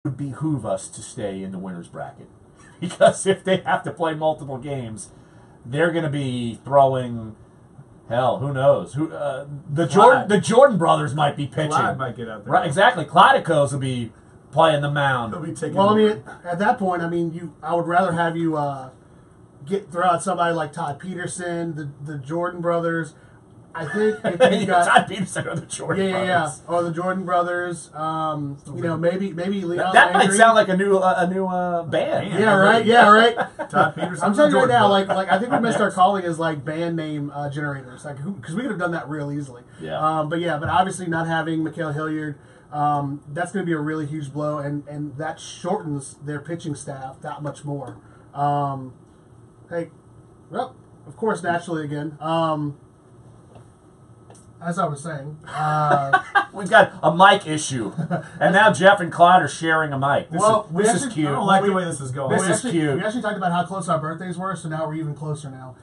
would behoove us to stay in the winner's bracket. Because if they have to play multiple games, they're going to be throwing, hell, who knows? The Jordan brothers might be pitching. Clyde might get out there. Right, exactly. Clydicos will be playing the mound. He'll be taking well, I mean, at that point, I would rather have you throw out somebody like Todd Peterson, the Jordan brothers. I think if you got Todd Peterson or the Jordan brothers. or the Jordan brothers. Maybe Leon. That might Landry. sound like a new band. Yeah, right. Yeah, right. Todd Peterson. I'm telling you right now, like I think we may start calling as like band name generators, like because we could have done that real easily. Yeah. But obviously not having Mikhail Hilliard, that's going to be a really huge blow, and that shortens their pitching staff that much more. Well, of course, naturally again. As I was saying, we've got a mic issue, and now Jeff and Clyde are sharing a mic. This is cute. I don't like the way this is going. This is cute. We actually talked about how close our birthdays were, so now we're even closer now.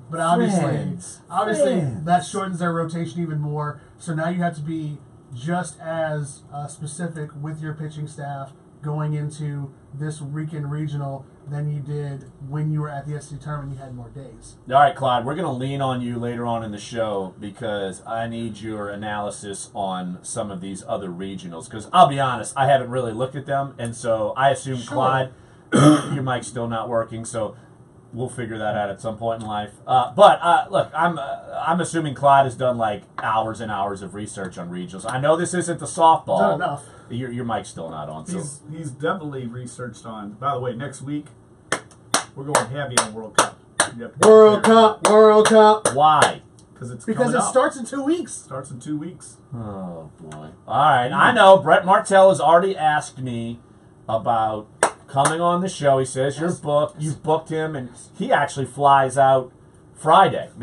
But obviously, that shortens their rotation even more. So now you have to be just as specific with your pitching staff going into this weekend regional than you did when you were at the SEC tournament. You had more days. All right, Clyde, we're going to lean on you later on in the show because I need your analysis on some of these other regionals. Because I'll be honest, I haven't really looked at them, and so I assume, Clyde, your mic's still not working, so we'll figure that out at some point in life. But look, I'm assuming Clyde has done like hours and hours of research on regionals. I know this isn't the softball. Not enough. Your mic's still not on. So He's definitely researched on. By the way, next week we're going heavy on World Cup. World Cup. Why? Because it starts in 2 weeks. Starts in 2 weeks. Oh boy! All right, I know. Brett Martell has already asked me about coming on the show. He says you're booked. You've booked him, and he actually flies out Friday. He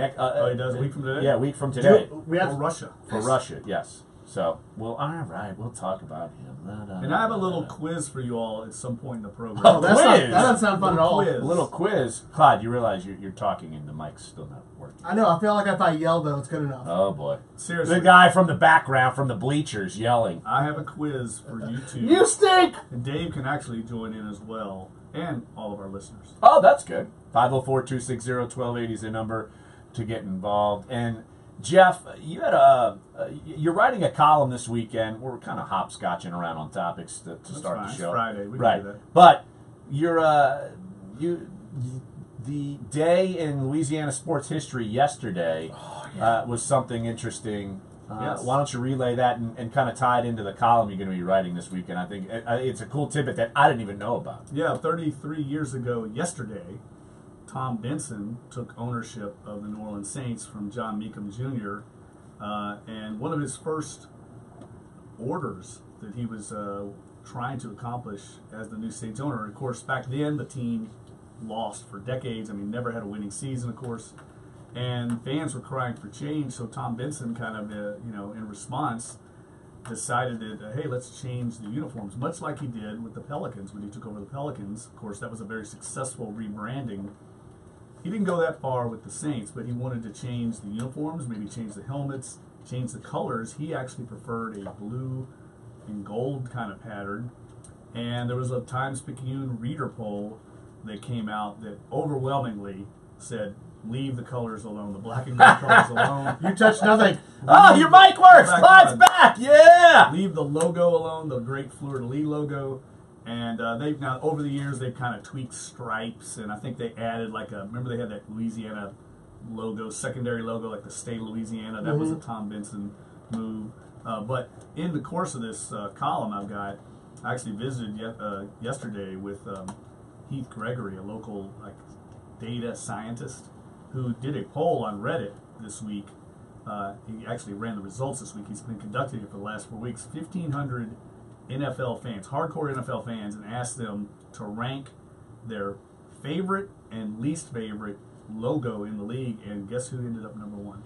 does a week from today. Yeah, a week from today. We have Russia. For Russia, yes. So, all right, we'll talk about him. And I have a little quiz for you all at some point in the program. Oh, quiz? That doesn't sound fun at all. A little quiz. Clyde, you realize you're talking and the mic's still not working. I know. I feel like if I yell, though, it's good enough. Oh, boy. Seriously. The guy from the background, from the bleachers, yelling. I have a quiz for you two. You stink! And Dave can actually join in as well, and all of our listeners. Oh, that's good. 504-260-1280 is the number to get involved. And Jeff, you're writing a column this weekend. We're kind of hopscotching around on topics to start the show. It's Friday. We right. can do that. But the day in Louisiana sports history yesterday was something interesting. Yes. Why don't you relay that and kind of tie it into the column you're going to be writing this weekend? I think it's a cool tidbit that I didn't even know about. Yeah, 33 years ago yesterday, Tom Benson took ownership of the New Orleans Saints from John Mecum Jr., and one of his first orders that he was trying to accomplish as the new Saints owner, of course, back then the team lost for decades. I mean, never had a winning season, of course, and fans were crying for change, so Tom Benson kind of, in response, decided that, hey, let's change the uniforms, much like he did with the Pelicans when he took over the Pelicans. Of course, that was a very successful rebranding. He didn't go that far with the Saints, but he wanted to change the uniforms, maybe change the helmets, change the colors. He actually preferred a blue and gold kind of pattern. And there was a Times-Picayune reader poll that came out that overwhelmingly said, leave the colors alone, the black and gold colors alone. You touch nothing. Oh, your mic works. Clyde's back. Yeah. Leave the logo alone, the great fleur-de-lis logo. And they've now, over the years, they've kind of tweaked stripes, and I think they added remember they had that Louisiana logo, secondary logo, like the state of Louisiana. That was a Tom Benson move. But in the course of this column I've got, I actually visited yesterday with Heath Gregory, a local data scientist, who did a poll on Reddit this week. He actually ran the results this week. He's been conducting it for the last 4 weeks. 1,500 NFL fans, hardcore NFL fans, and asked them to rank their favorite and least favorite logo in the league, and guess who ended up number one?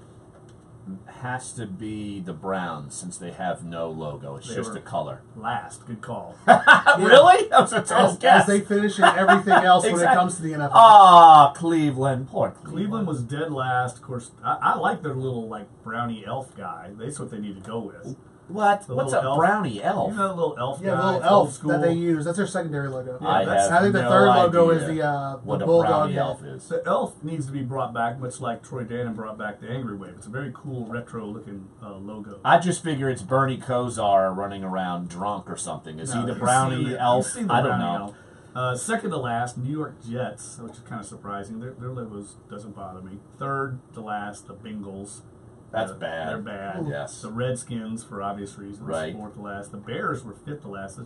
Has to be the Browns, since they have no logo. It's just a color. Last. Good call. Really? That was a tough guess. As they finish in everything else when it comes to the NFL. Ah, Cleveland. Poor Cleveland. Cleveland was dead last. Of course, I like their little brownie elf guy. That's what they need to go with. What? The What's a little elf. brownie elf? You know that little elf Yeah, guy? little It's elf old school. that they use. That's their secondary logo. Yeah, I that's- have I think the no third logo idea is the what a bulldog brownie head. elf is. The elf needs to be brought back, much like Troy Dannon brought back the Angry Wave. It's a very cool, retro-looking logo. I just figure it's Bernie Kosar running around drunk or something. Is he the you've brownie seen- elf? you've seen the I don't brownie know. elf. Second to last, New York Jets, which is kind of surprising. Their logos doesn't bother me. Third to last, the Bengals. That's bad. They're bad. Yes. The Redskins, for obvious reasons, Right. fourth to last. The Bears were fifth to last.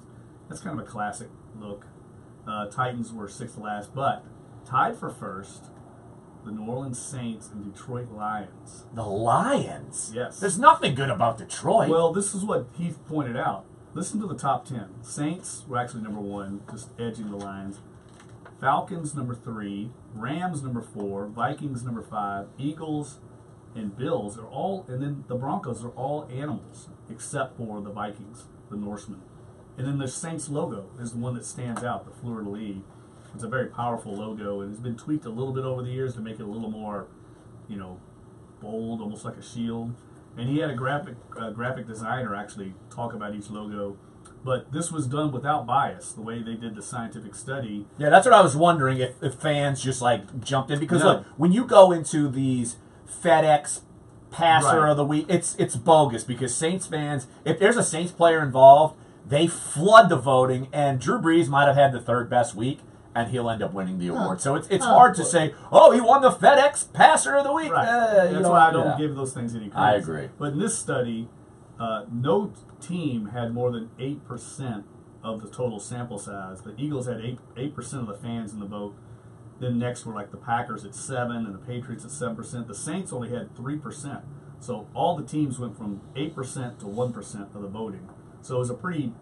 That's kind of a classic look. Titans were sixth to last, but tied for first, the New Orleans Saints and Detroit Lions. The Lions? Yes. There's nothing good about Detroit. Well, this is what Heath pointed out. Listen to the top 10. Saints were actually number 1, just edging the Lions. Falcons number 3, Rams number 4, Vikings number 5, Eagles and Bills are all, and then the Broncos are all animals except for the Vikings, the Norsemen. And then the Saints logo is the one that stands out, the fleur-de-lis. It's a very powerful logo, and it's been tweaked a little bit over the years to make it a little more, bold, almost like a shield. And he had a graphic designer actually talk about each logo. But this was done without bias, the way they did the scientific study. yeah, that's what I was wondering if fans just jumped in because No. look, when you go into these FedEx Passer Right. of the Week, it's bogus because Saints fans, if there's a Saints player involved, they flood the voting, and Drew Brees might have had the third best week, and he'll end up winning the award. So it's hard to say, oh, he won the FedEx Passer of the Week. Right. You That's know, why I don't yeah. give those things any credit. I agree. But in this study, no team had more than 8% of the total sample size. The Eagles had 8% of the fans in the vote. Then next were like the Packers at 7% and the Patriots at 7%. The Saints only had 3%. So all the teams went from 8% to 1% of the voting. So it was a pretty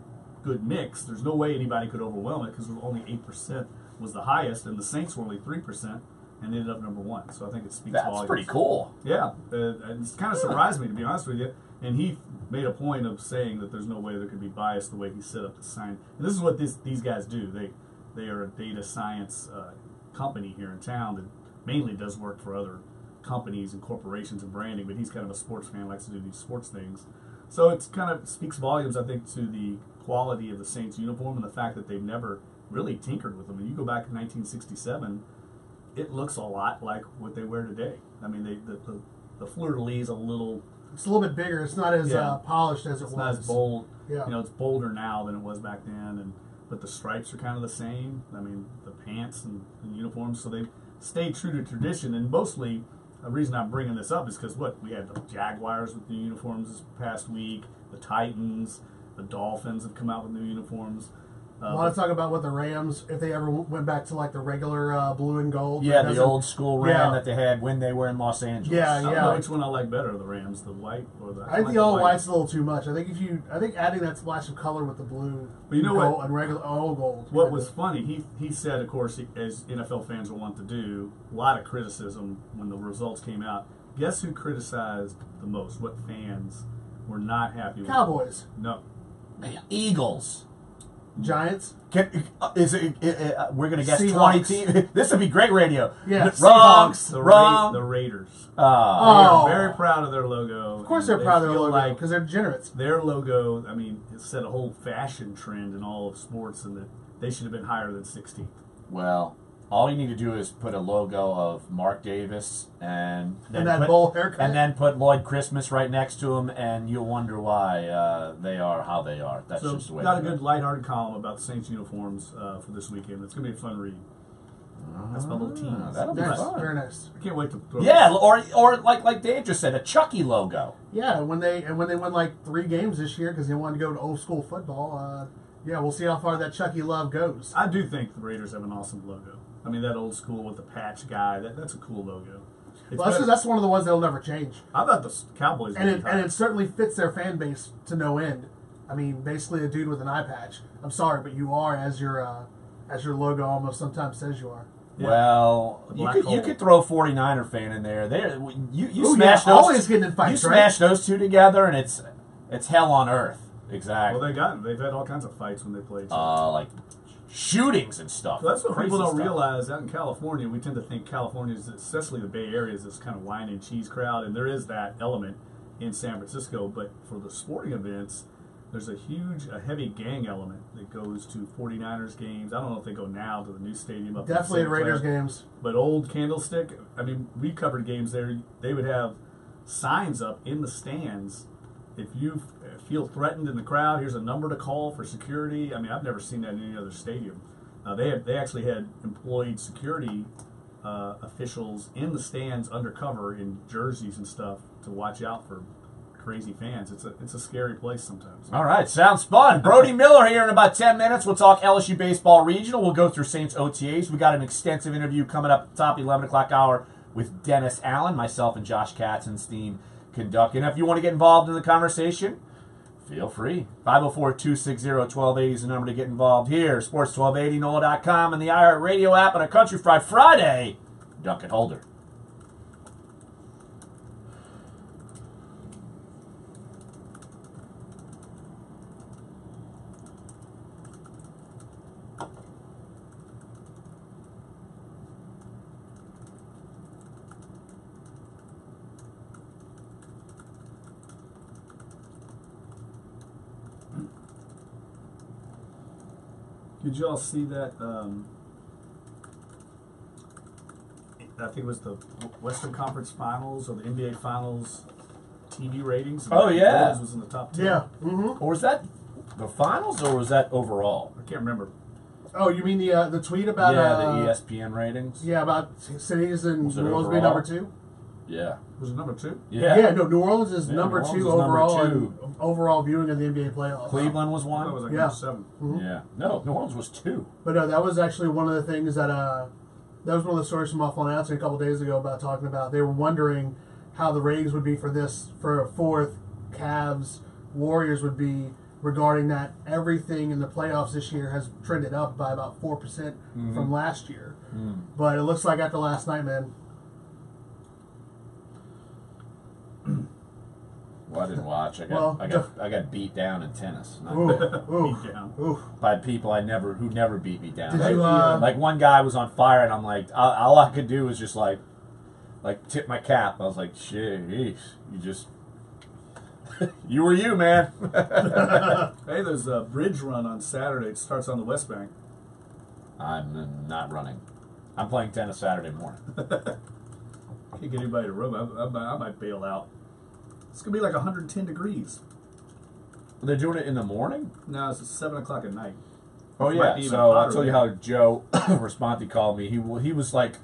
good mix. There's no way anybody could overwhelm it because only 8% was the highest, and the Saints were only 3% and ended up number 1. So I think it speaks That's volumes. pretty cool. Yeah, and it's kind of surprised me, to be honest with you. And he made a point of saying that there's no way there could be bias the way he set up the sign. And this is what these guys do. They are a data science company here in town that mainly does work for other companies and corporations and branding, but he's kind of a sports fan, likes to do these sports things. So it's kind of speaks volumes, I think, to the quality of the Saints uniform and the fact that they've never really tinkered with them. And you go back to 1967, it looks a lot like what they wear today. I mean, the fleur-de-lis a little... It's a little bit bigger. It's not as polished as it was. It's not as bold. Yeah. It's bolder now than it was back then, but the stripes are kind of the same. I mean, the pants and uniforms, so they've stayed true to tradition. And mostly, the reason I'm bringing this up is because we had the Jaguars with new uniforms this past week, the Titans, the Dolphins have come out with new uniforms. I want to talk about what the Rams, if they ever went back to like the regular blue and gold. Yeah, that the doesn't- old school Ram Yeah. that they had when they were in Los Angeles. Yeah, I don't know which one I like better, the Rams, the white or the... I think like the all white. white's a little too much. I think adding that splash of color with the blue, But you know gold, what? and regular all gold. What was funny, he said, of course, as NFL fans will want to do, a lot of criticism when the results came out. Guess who criticized the most? What fans were not happy with? Cowboys, No. Eagles. Giants. We're going to guess Seahawks. 20 teams. This would be great radio. Yeah, Wrong. Seahawks. Wrong. The Raiders. Oh. Oh. They're very proud of their logo. Of course, they're proud of their logo Like because they're degenerates. their logo, I mean, it set a whole fashion trend in all of sports, and that they should have been higher than 16th. Well, all you need to do is put a logo of Mark Davis and then And that put, bowl haircut. and then put Lloyd Christmas right next to him, and you'll wonder why they are how they are. That's So, just the way. got a they are. good lighthearted column about the Saints uniforms for this weekend. It's going to be a fun read. That's my little team. That'll be Nice, fun. very nice. I can't wait to throw Yeah, or like Dave just said, a Chucky logo. Yeah, when they won like 3 games this year because they wanted to go to old school football. Yeah, we'll see how far that Chucky love goes. I do think the Raiders have an awesome logo. I mean, that old school with the patch guy, that's a cool logo. It's Well, better- that's one of the ones that'll never change, I thought the Cowboys and would be it certainly fits their fan base to no end. I mean, basically a dude with an eye patch. I'm sorry, but you are as your logo almost sometimes says you are. Yeah. Well, The you black could hole. throw 49er fan in there. You Ooh, smash yeah, those. always getting in fights, You right? smash those two together, and it's hell on earth. Exactly. Well, they've had all kinds of fights when they played. Like shootings and stuff. So that's what Crazy people don't stuff. realize. Out in California, we tend to think California, especially the Bay Area, is this kind of wine and cheese crowd, and there is that element. in San Francisco. But for the sporting events, there's a heavy gang element that goes to 49ers games. I don't know if they go now to the new stadium up Definitely in at Raiders games. But old Candlestick, I mean, we covered games there. They would have signs up in the stands. If you feel threatened in the crowd, here's a number to call for security. I mean, I've never seen that in any other stadium. They actually had employed security officials in the stands undercover in jerseys and stuff to watch out for crazy fans. It's a scary place sometimes. All right, sounds fun. Brody Miller here in about 10 minutes. We'll talk LSU baseball regional. We'll go through Saints OTAs. We got an extensive interview coming up at the top of the 11 o'clock hour with Dennis Allen, myself, and Josh Katzenstein conducting. If you want to get involved in the conversation, feel free. 504-260-1280 is the number to get involved here. Sports 1280, NOLA.com, and the iHeartRadio app on a Country Fried Friday. Dunc and Holder. Did you all see that? I think it was the Western Conference Finals or the NBA Finals TV ratings. Oh, yeah. Bulls was in the top 10. Yeah. Mm-hmm. Or was that the finals, or was that overall? I can't remember. Oh, you mean the tweet about the ESPN ratings? Yeah, about cities and Was it New Orleans being overall? number 2. Yeah. Was it number 2? Yeah, no, New Orleans is Yeah, number New Orleans 2 is number overall 2. in overall viewing of the NBA playoffs. Cleveland was I thought it one. was like Yeah. number 7. Mhm. Yeah. No, New Orleans was 2. But no, that was actually one of the things that that was one of the stories from Muffle Announcing a couple days ago about talking about they were wondering how the ratings would be for a fourth Cavs Warriors would be regarding that everything in the playoffs this year has trended up by about 4% from last year. But it looks like after last night, man. Well, I didn't watch. I got beat down in tennis. Ooh, ooh, Beat down. ooh. By people who never beat me down. Did you, like one guy was on fire, and I'm like, all I could do was just like tip my cap. I was like, shit, you just, you were you, man. Hey, there's a bridge run on Saturday. It starts on the West Bank. I'm not running. I'm playing tennis Saturday morning. Can't get anybody to row. I might bail out. It's going to be like 110 degrees. They're doing it in the morning? No, it's 7 o'clock at night. Oh, It yeah. might be even So I'll hotter tell you than- how Joe Responti called me. He was like,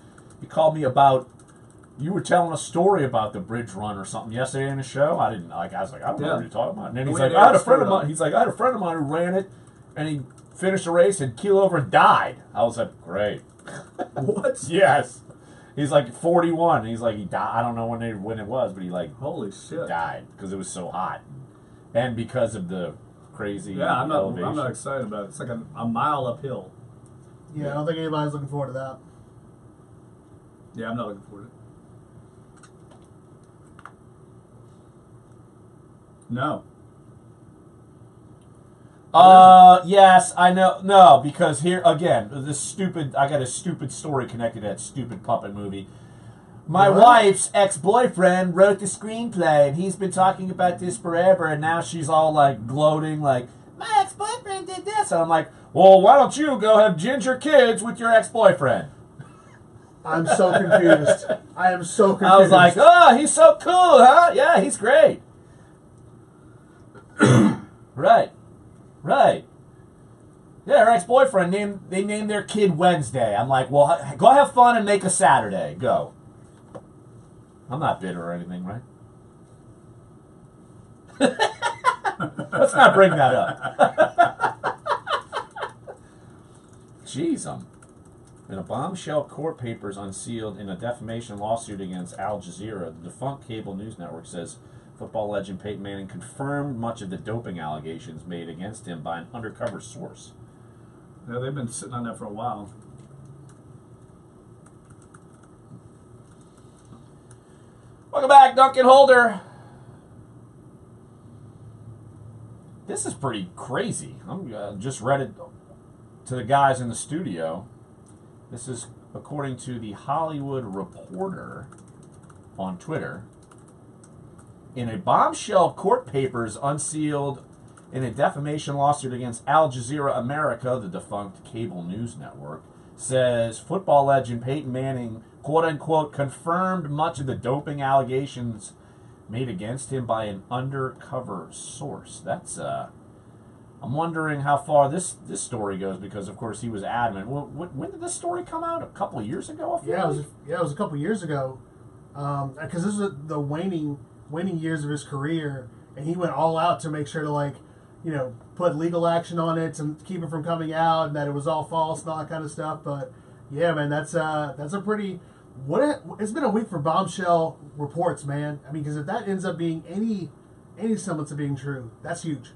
he called me about, you were telling a story about the bridge run or something yesterday in the show. I was like, I don't know what you're talking about. And then he's We like, had I had a Eric friend of Stewart mine. on. He's like, I had a friend of mine who ran it, and he finished the race and keeled over and died. I was like, great. What? Yes. He's like 41. He's like, he died. I don't know when it was, but he like Holy shit. died because it was so hot, and because of the crazy Yeah, I'm elevation. not excited about it. It's like a mile uphill. Yeah, I don't think anybody's looking forward to that. Yeah, I'm not looking forward to it. No. Yes, I know. No, because here again, I got a stupid story connected to that stupid puppet movie. My What? wife's ex-boyfriend wrote the screenplay, and he's been talking about this forever, and now she's all like gloating, like, my ex-boyfriend did this. And I'm like, well, why don't you go have ginger kids with your ex-boyfriend? I'm so confused. I am so confused. I was like, oh, he's so cool, huh? Yeah, he's great. Right. Yeah, her ex-boyfriend they named their kid Wednesday. I'm like, well, go have fun and make a Saturday. Go. I'm not bitter or anything, right? Let's not bring that up. Jeez, in a bombshell court papers unsealed in a defamation lawsuit against Al Jazeera, the defunct cable news network says football legend Peyton Manning confirmed much of the doping allegations made against him by an undercover source. Yeah, they've been sitting on that for a while. Welcome back, Dunc and Holder. This is pretty crazy. I'm just read it to the guys in the studio. This is according to the Hollywood Reporter on Twitter. In a bombshell court papers unsealed in a defamation lawsuit against Al Jazeera America, the defunct cable news network, says football legend Peyton Manning, quote-unquote, confirmed much of the doping allegations made against him by an undercover source. That's, I'm wondering how far this story goes because, of course, he was adamant. When did this story come out? A couple of years ago? It was a couple of years ago. Because this was the waning years of his career, and he went all out to make sure to, put legal action on it to keep it from coming out, and that it was all false and all that kind of stuff. But yeah, man, that's a pretty. It's been a week for bombshell reports, man. I mean, because if that ends up being any semblance of being true, that's huge.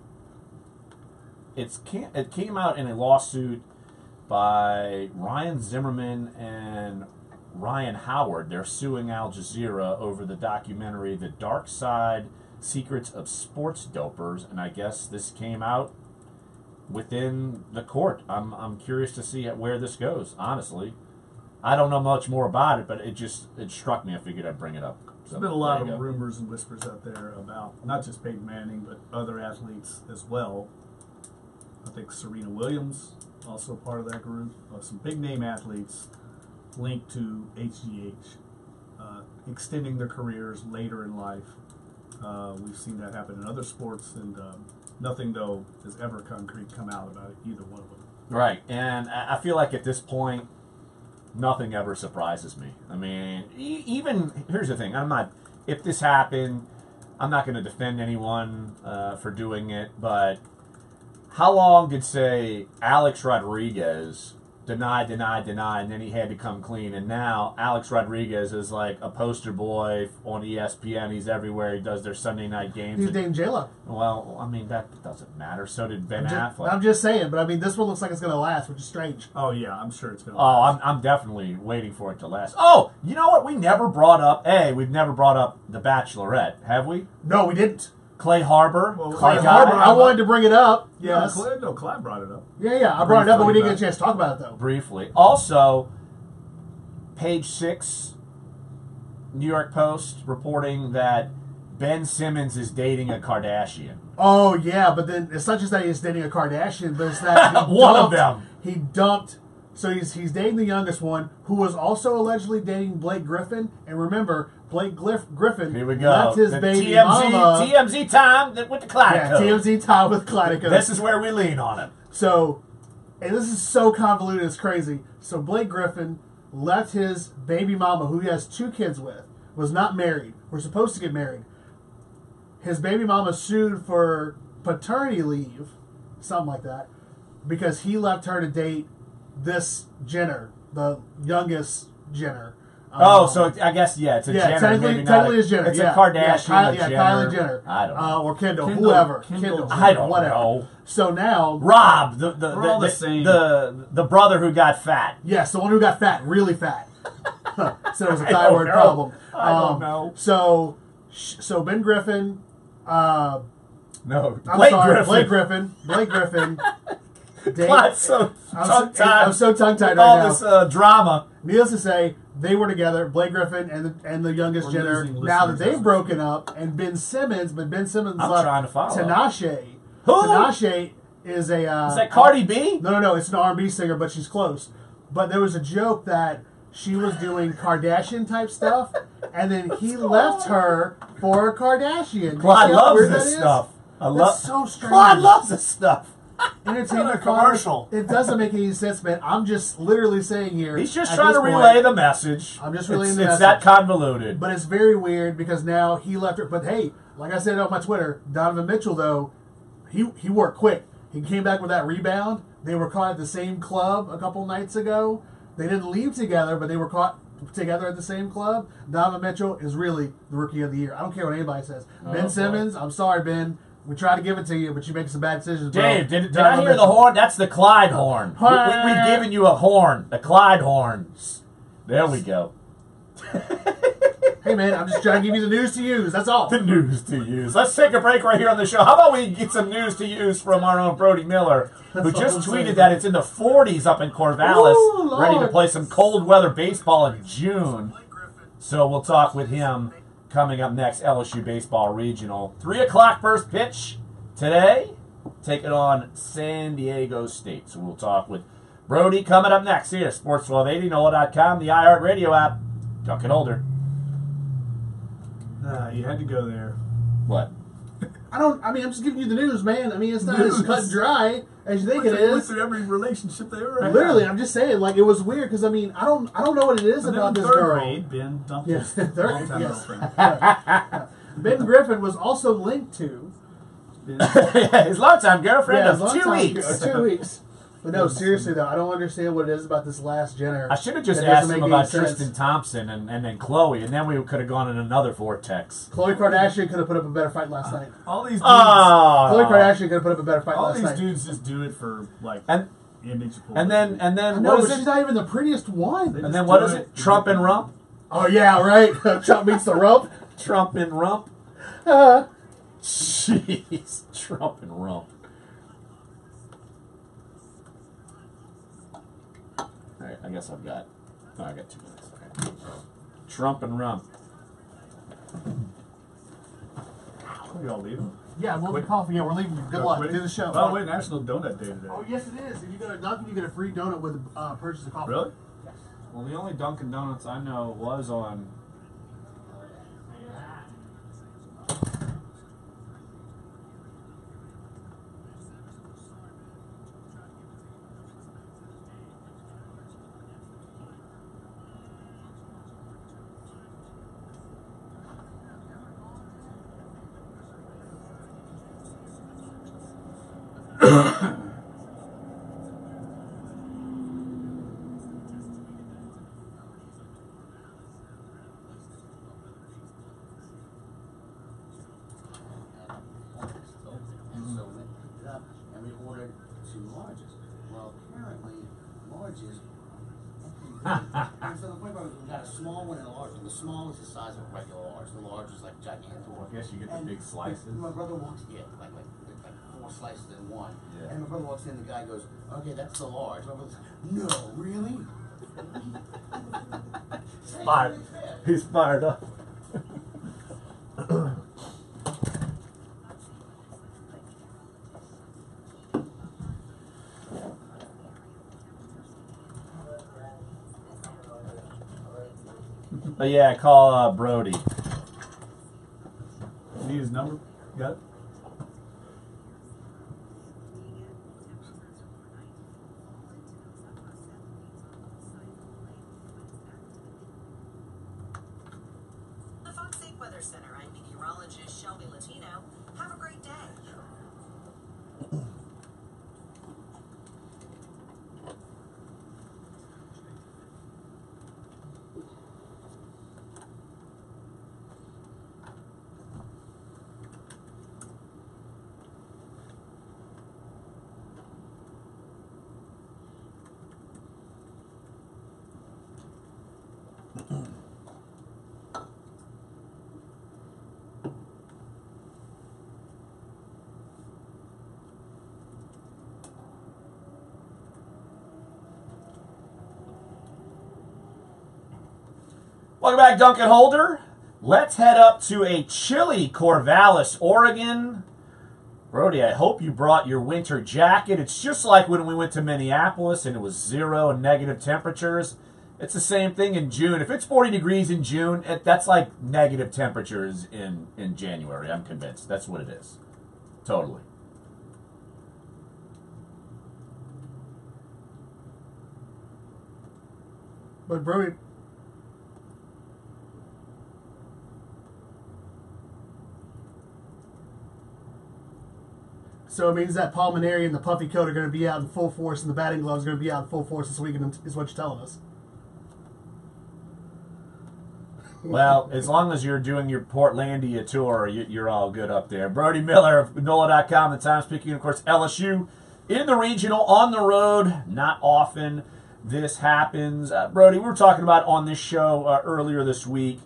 It came out in a lawsuit by Ryan Zimmerman and Ryan Howard. They're suing Al Jazeera over the documentary The Dark Side Secrets of Sports Dopers, and I guess this came out within the court. I'm curious to see where this goes, honestly. I don't know much more about it, but it struck me. I figured I'd bring it up. So, there's been a lot of rumors and whispers out there about not just Peyton Manning, but other athletes as well. I think Serena Williams, also part of that group. Some big-name athletes linked to HGH, extending their careers later in life. We've seen that happen in other sports, and nothing, though, has ever concrete come out about either one of them. Right, and I feel like at this point, nothing ever surprises me. I mean, even, here's the thing, if this happened, I'm not going to defend anyone for doing it, but how long did, say, Alex Rodriguez deny, and then he had to come clean, and now Alex Rodriguez is like a poster boy on ESPN. He's everywhere. He does their Sunday night games. He's dating J-Lo. Well, I mean, that doesn't matter. So did Ben Affleck. I'm just saying, but I mean, this one looks like it's going to last, which is strange. Oh, yeah, I'm sure it's going to last. I'm definitely waiting for it to last. Oh, you know what? We've never brought up The Bachelorette, have we? No, we didn't. Clay Harbor. Well, Clay Harbor. I wanted to bring it up. Yes. No, Clyde brought it up. Yeah. I brought it up, but we didn't get a chance to talk about it, though. Briefly. Also, page 6, New York Post, reporting that Ben Simmons is dating a Kardashian. Oh, yeah, but then it's not just that he's dating a Kardashian, but it's that one of them. He dumped. So he's dating the youngest one, who was also allegedly dating Blake Griffin. And remember, Blake Griffin Here we go. left his the baby TMZ, mama. TMZ time with the Clyde. Yeah, TMZ time with Clyde. This is where we lean on it. So, and this is so convoluted, it's crazy. So Blake Griffin left his baby mama, who he has 2 kids with, was not married. We're supposed to get married. His baby mama sued for paternity leave, something like that, because he left her to date this Jenner, the youngest Jenner. So I guess, it's a Jenner. Technically it's Jenner. It's a Kardashian. Kylie Jenner. I don't know. Or Kendall, whoever. Kendall. I don't whatever. know. So now, Rob, We're all the same. the brother who got fat. yes, the one who got fat, really fat. So it was a thyroid problem. I don't know. So Ben Griffin. No, Blake Griffin. Clyde's so tongue-tied. I'm so tongue-tied right all now. this drama. Needless to say, they were together, Blake Griffin and the youngest We're Jenner. losing Now that listeners. they've broken up, and Ben Simmons left trying to follow. Tinashe. Who? Tinashe is a... Is that Cardi B? No, it's an R&B singer, but she's close. But there was a joke that she was doing Kardashian-type stuff, and then he left her for a Kardashian. Clyde You see how loves weird this that is? stuff. That's so strange. Clyde loves this stuff. Entertainment commercial. It doesn't make any sense, man. I'm just literally saying here. He's just at trying this to point, relay the message. I'm just relaying the It's message. that convoluted. But it's very weird because now he left her. But hey, like I said on my Twitter, Donovan Mitchell, though, he worked quick. He came back with that rebound. They were caught at the same club a couple nights ago. They didn't leave together, but they were caught together at the same club. Donovan Mitchell is really the rookie of the year. I don't care what anybody says. Ben Simmons, I'm sorry, Ben. We try to give it to you, but you make some bad decisions, bro. Dave, did I hear the horn? That's the Clyde horn. We've given you a horn. The Clyde horns. There we go. Hey, man, I'm just trying to give you the news to use. That's all. The news to use. Let's take a break right here on the show. How about we get some news to use from our own Brody Miller, who just tweeted that it's in the 40s up in Corvallis, Ooh, ready to Lord. play some cold weather baseball in June. So we'll talk with him coming up next, LSU Baseball Regional. 3 o'clock first pitch today. Taking on San Diego State. So we'll talk with Brody coming up next here. Sports 1280, NOLA.com, the iHeartRadio app. Dunc and Holder. You had to go there. What? I'm just giving you the news, man. I mean, it's not as cut and dry as you think it What's is. in every relationship they ever had. Literally, I'm just saying, like, it was weird because, I mean, I don't know what it is And about then this girl. Grade, Ben dumped Yes, his third, longtime yes. girlfriend. Ben Griffin was also linked to His longtime girlfriend his of 2 longtime- weeks. 2 weeks. But no, seriously though, I don't understand what it is about this last Jenner. I should have just that doesn't asked make him any about sense. Tristan Thompson and then Chloe, and then we could have gone in another vortex. Khloe Kardashian could have put up a better fight last night. All these dudes, Khloe Kardashian could have put up a better fight all last these night. dudes just do it for like And image. and then No, what but is she's it? not even the prettiest one. And then what is it? Trump and rump. Oh yeah, right. Trump meets the rope. Trump and rump. Uh, Jeez, Trump and rump. All right, I guess I got 2 minutes. Okay. Trump and rump. We all leaving. yeah, we'll be coffee. Yeah, we're leaving. Good luck. Quitting? Do the show. Oh wait, National Donut Day today. Oh yes, it is. If you go to Dunkin', you get a free donut with purchase of coffee. Really? Well, the only Dunkin' Donuts I know was on. And we ordered 2 larges. Well, apparently, larges. And so the funny part is we got a small one and a large one. The small is the size of a regular large. The large is like gigantic. Well, I guess you get the And big slices. My brother walks in, like 4 slices in one. Yeah. And my brother walks in, the guy goes, "Okay, that's the large." My brother's like, "No, really?" Fired. He's fired up. But yeah, call Brody. Need his number? Got it? The Fox 8 Weather Center. I'm meteorologist Shelby Latino. Have a great day. Welcome back, Dunc and Holder. Let's head up to a chilly Corvallis, Oregon. Brody, I hope you brought your winter jacket. It's just like when we went to Minneapolis and it was 0 and negative temperatures. It's the same thing in June. If it's 40 degrees in June, that's like negative temperatures in January. I'm convinced. That's what it is. Totally. But Brody, so it means that Palmineri and the puffy coat are going to be out in full force, and the batting glove is going to be out in full force this weekend, is what you're telling us. Well, as long as you're doing your Portlandia tour, you're all good up there. Brody Miller of NOLA.com, the Times Picayune, of course, LSU in the regional, on the road. Not often this happens. Brody, we were talking about on this show earlier this week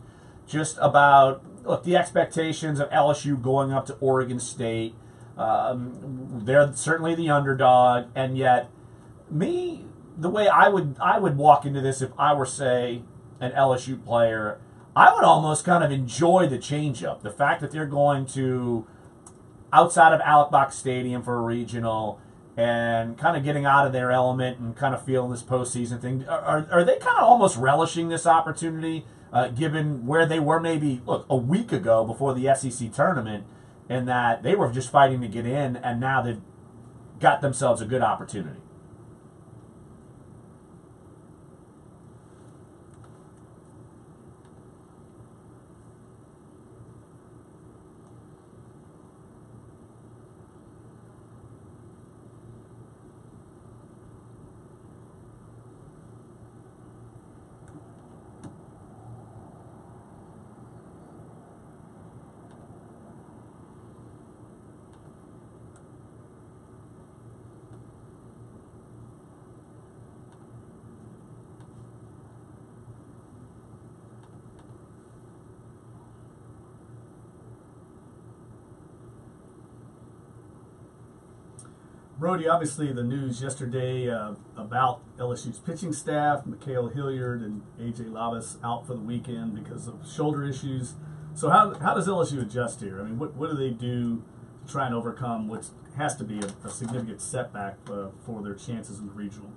just about, look, the expectations of LSU going up to Oregon State. They're certainly the underdog, and yet the way I would walk into this if I were, say, an LSU player, I would almost kind of enjoy the changeup. The fact that they're going to outside of Alec Box Stadium for a regional and kind of getting out of their element and kind of feeling this postseason thing. Are they kind of almost relishing this opportunity, given where they were maybe, look, a week ago before the SEC tournament, and that they were just fighting to get in, and now they've got themselves a good opportunity? Brody, obviously the news yesterday about LSU's pitching staff, Mikhail Hilliard and A.J. Lavas out for the weekend because of shoulder issues. So how does LSU adjust here? I mean, what do they do to try and overcome what has to be a significant setback for their chances in the regional?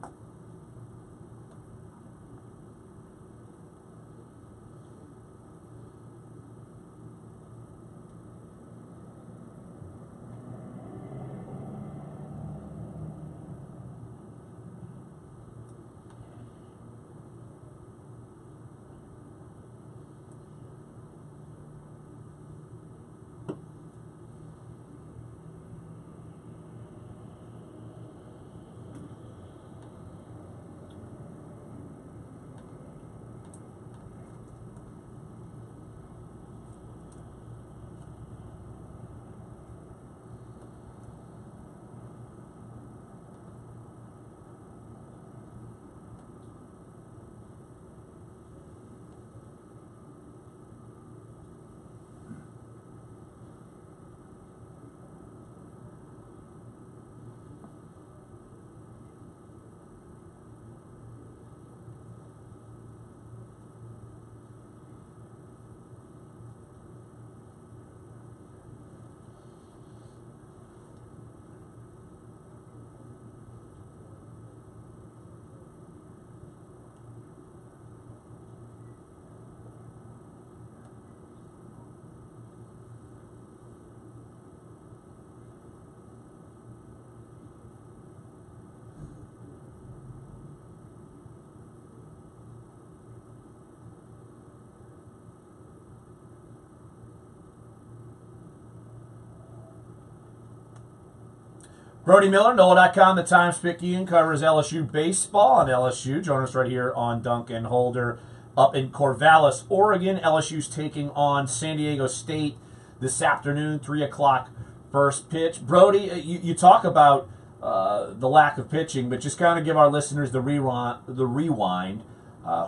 Brody Miller, NOLA.com, the Times Picayune, covers LSU baseball on LSU. Join us right here on Dunc and Holder up in Corvallis, Oregon. LSU's taking on San Diego State this afternoon, 3 o'clock first pitch. Brody, you talk about the lack of pitching, but just kind of give our listeners the rewind.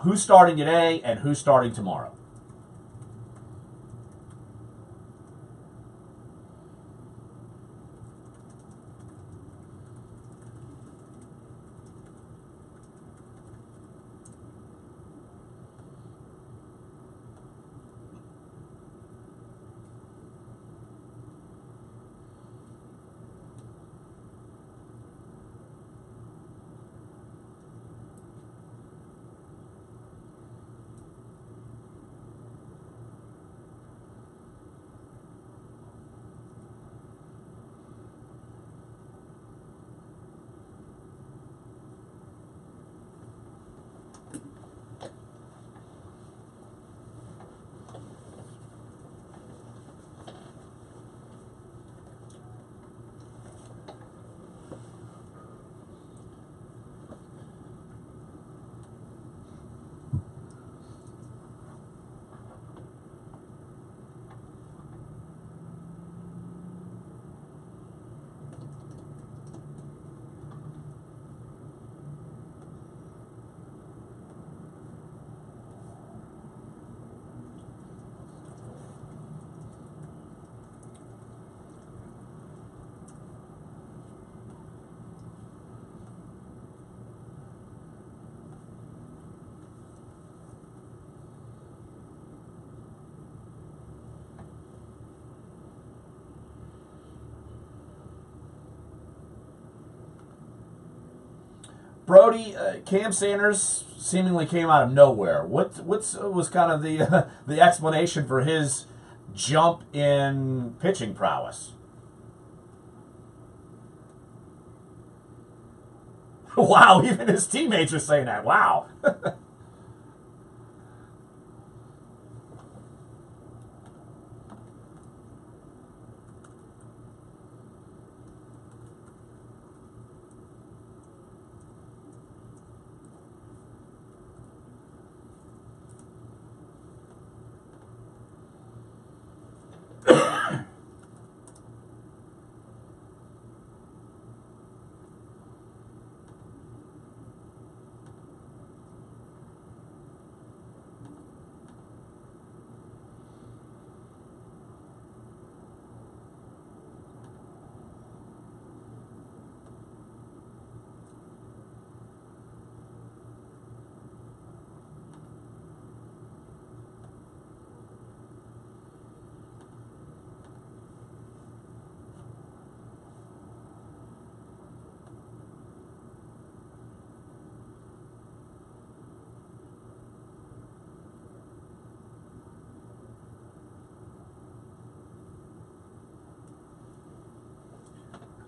Who's starting today and who's starting tomorrow? Brody, Cam Sanders seemingly came out of nowhere. What was kind of the the explanation for his jump in pitching prowess? Wow, even his teammates are saying that. Wow.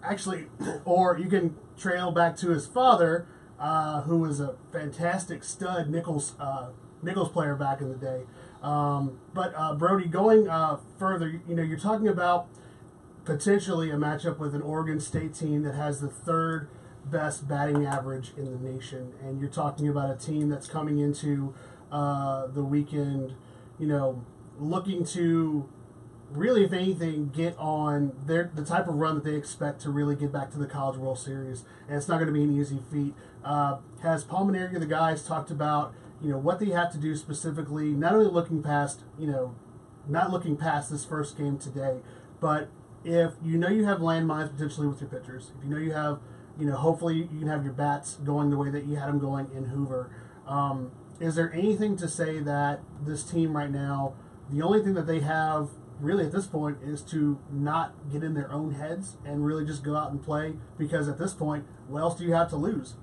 Actually, or you can trail back to his father, who was a fantastic stud Nichols player back in the day. But Brody, going further, you're talking about potentially a matchup with an Oregon State team that has the third best batting average in the nation, and you're talking about a team that's coming into the weekend, looking to really, if anything, get on the type of run that they expect to really get back to the College World Series, and it's not going to be an easy feat. Has Palminieri, the guys, talked about what they have to do specifically, not only looking past this first game today, but if you have landmines potentially with your pitchers, if you have, hopefully you can have your bats going the way that you had them going in Hoover. Is there anything to say that this team right now, the only thing that they have really at this point is to not get in their own heads and really just go out and play? Because at this point, what else do you have to lose?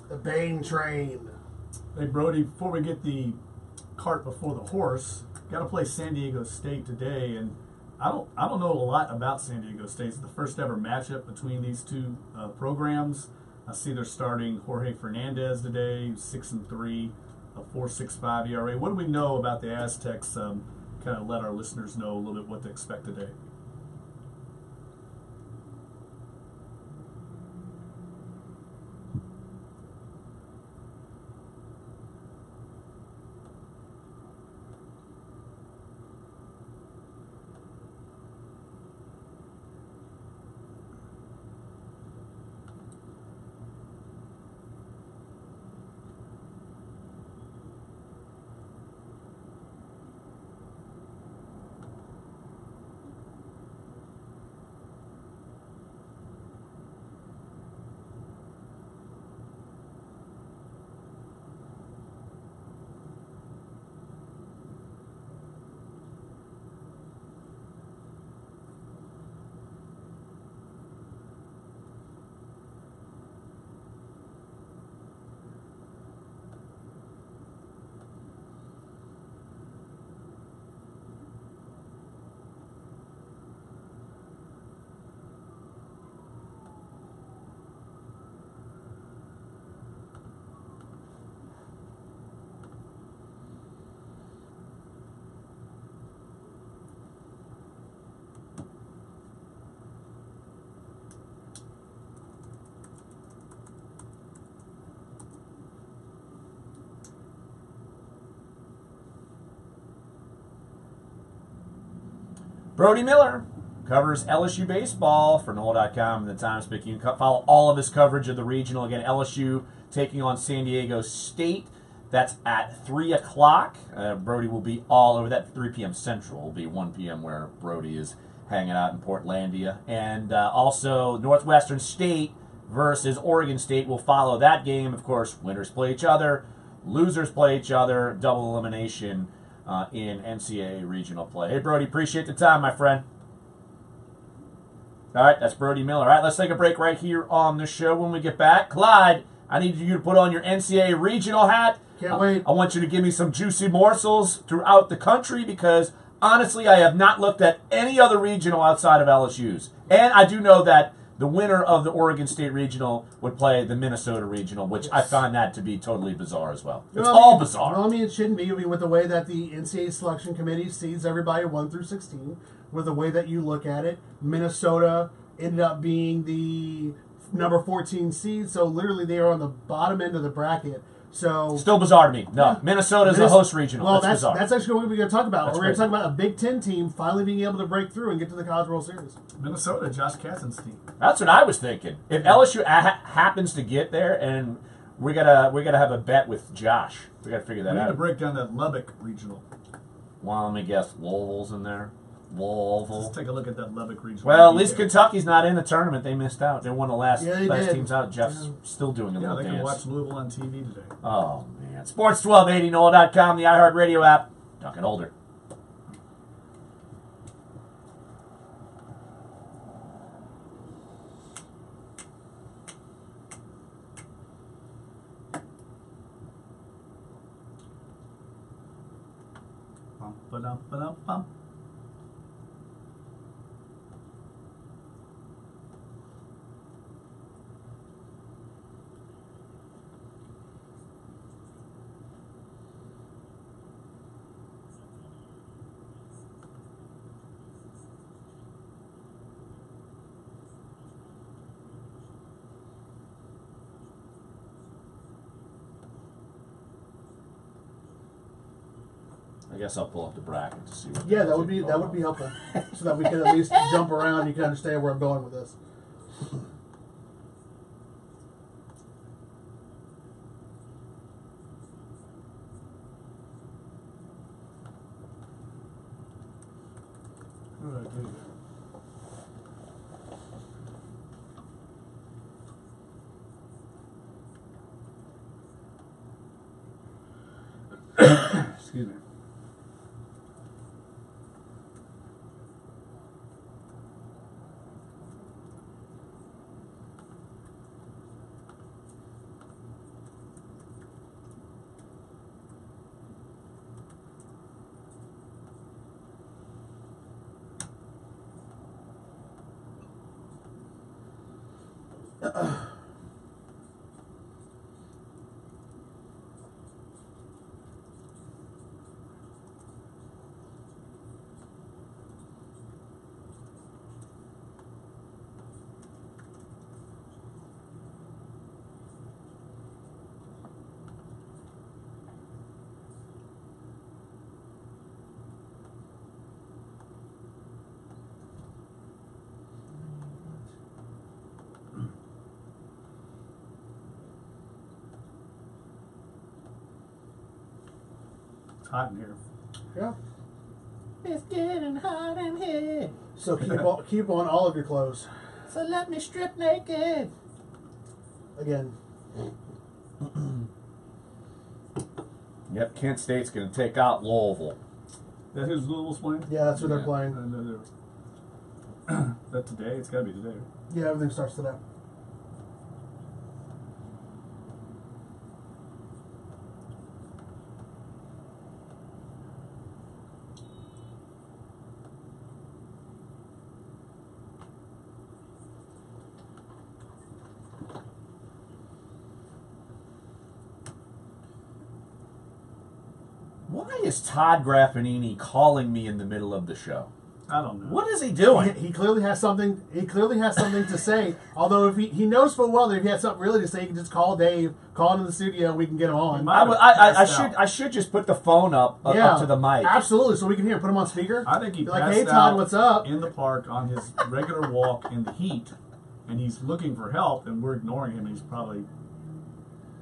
The Bane train. Hey, Brody, before we get the cart before the horse, got to play San Diego State today, and I don't know a lot about San Diego State. It's the first ever matchup between these two programs. I see they're starting Jorge Fernandez today, 6-3, a 4.65 ERA. What do we know about the Aztecs? Kind of let our listeners know a little bit what to expect today. Brody Miller covers LSU baseball for NOLA.com and the Times-Pick. You can follow all of his coverage of the regional. Again, LSU taking on San Diego State. That's at 3 o'clock. Brody will be all over that. 3 p.m. Central will be 1 p.m. where Brody is hanging out in Portlandia. And also Northwestern State versus Oregon State will follow that game. Of course, winners play each other. Losers play each other. Double elimination in NCAA regional play. Hey, Brody, appreciate the time, my friend. All right, that's Brody Miller. All right, let's take a break right here on the show. When we get back, Clyde, I need you to put on your NCAA regional hat. Can't wait. I want you to give me some juicy morsels throughout the country because, honestly, I have not looked at any other regional outside of LSU's. And I do know that the winner of the Oregon State Regional would play the Minnesota Regional, which I find that to be totally bizarre as well. It's all bizarre. No, I mean, it shouldn't be. I mean, with the way that the NCAA selection committee seeds everybody 1 through 16, with the way that you look at it, Minnesota ended up being the number 14 seed, so literally they are on the bottom end of the bracket. So still bizarre to me. No, yeah. Minnesota's the host regional. Well, that's bizarre. That's actually what we're going to talk about. That's we're going to talk about a Big Ten team finally being able to break through and get to the College World Series. Minnesota, Josh Katzen's team. That's what I was thinking. If LSU happens to get there, and we gotta have a bet with Josh. We gotta figure that We out. need to break down that Lubbock regional. Well, let me guess. Louisville's in there. Louisville. Let's take a look at that Lubbock regional. Well, at least Kentucky's not in the tournament. They missed out. They're one of the last did. teams out. Jeff's still doing a little they dance. can watch Louisville on TV today. Oh, man. Sports 1280, NOLA.com, the iHeartRadio app. Dunc and Older. Bum. I guess I'll pull up the bracket to see what. Yeah, that would be helpful, so that we can at least jump around. And you can understand where I'm going with this. What did I do? Excuse me. It's hot in here. Yeah. It's getting hot in here. So keep on all of your clothes. So let me strip naked. Again. Yep, Kent State's going to take out Louisville. That who's Louisville's playing? Yeah, that's who they're playing. That today? It's got to be today. Yeah, everything starts today. Why is Todd Graffanini calling me in the middle of the show? I don't know. What is he doing? He clearly has something. He clearly has something to say. Although if he knows full well that if he had something really to say, he can just call Dave, call into the studio, we can get him on. I should just put the phone up to the mic. Absolutely, so we can hear. Put him on speaker. I think he Be passed like, hey out Todd, what's up? in the park on his regular walk in the heat, and he's looking for help, and we're ignoring him. And he's probably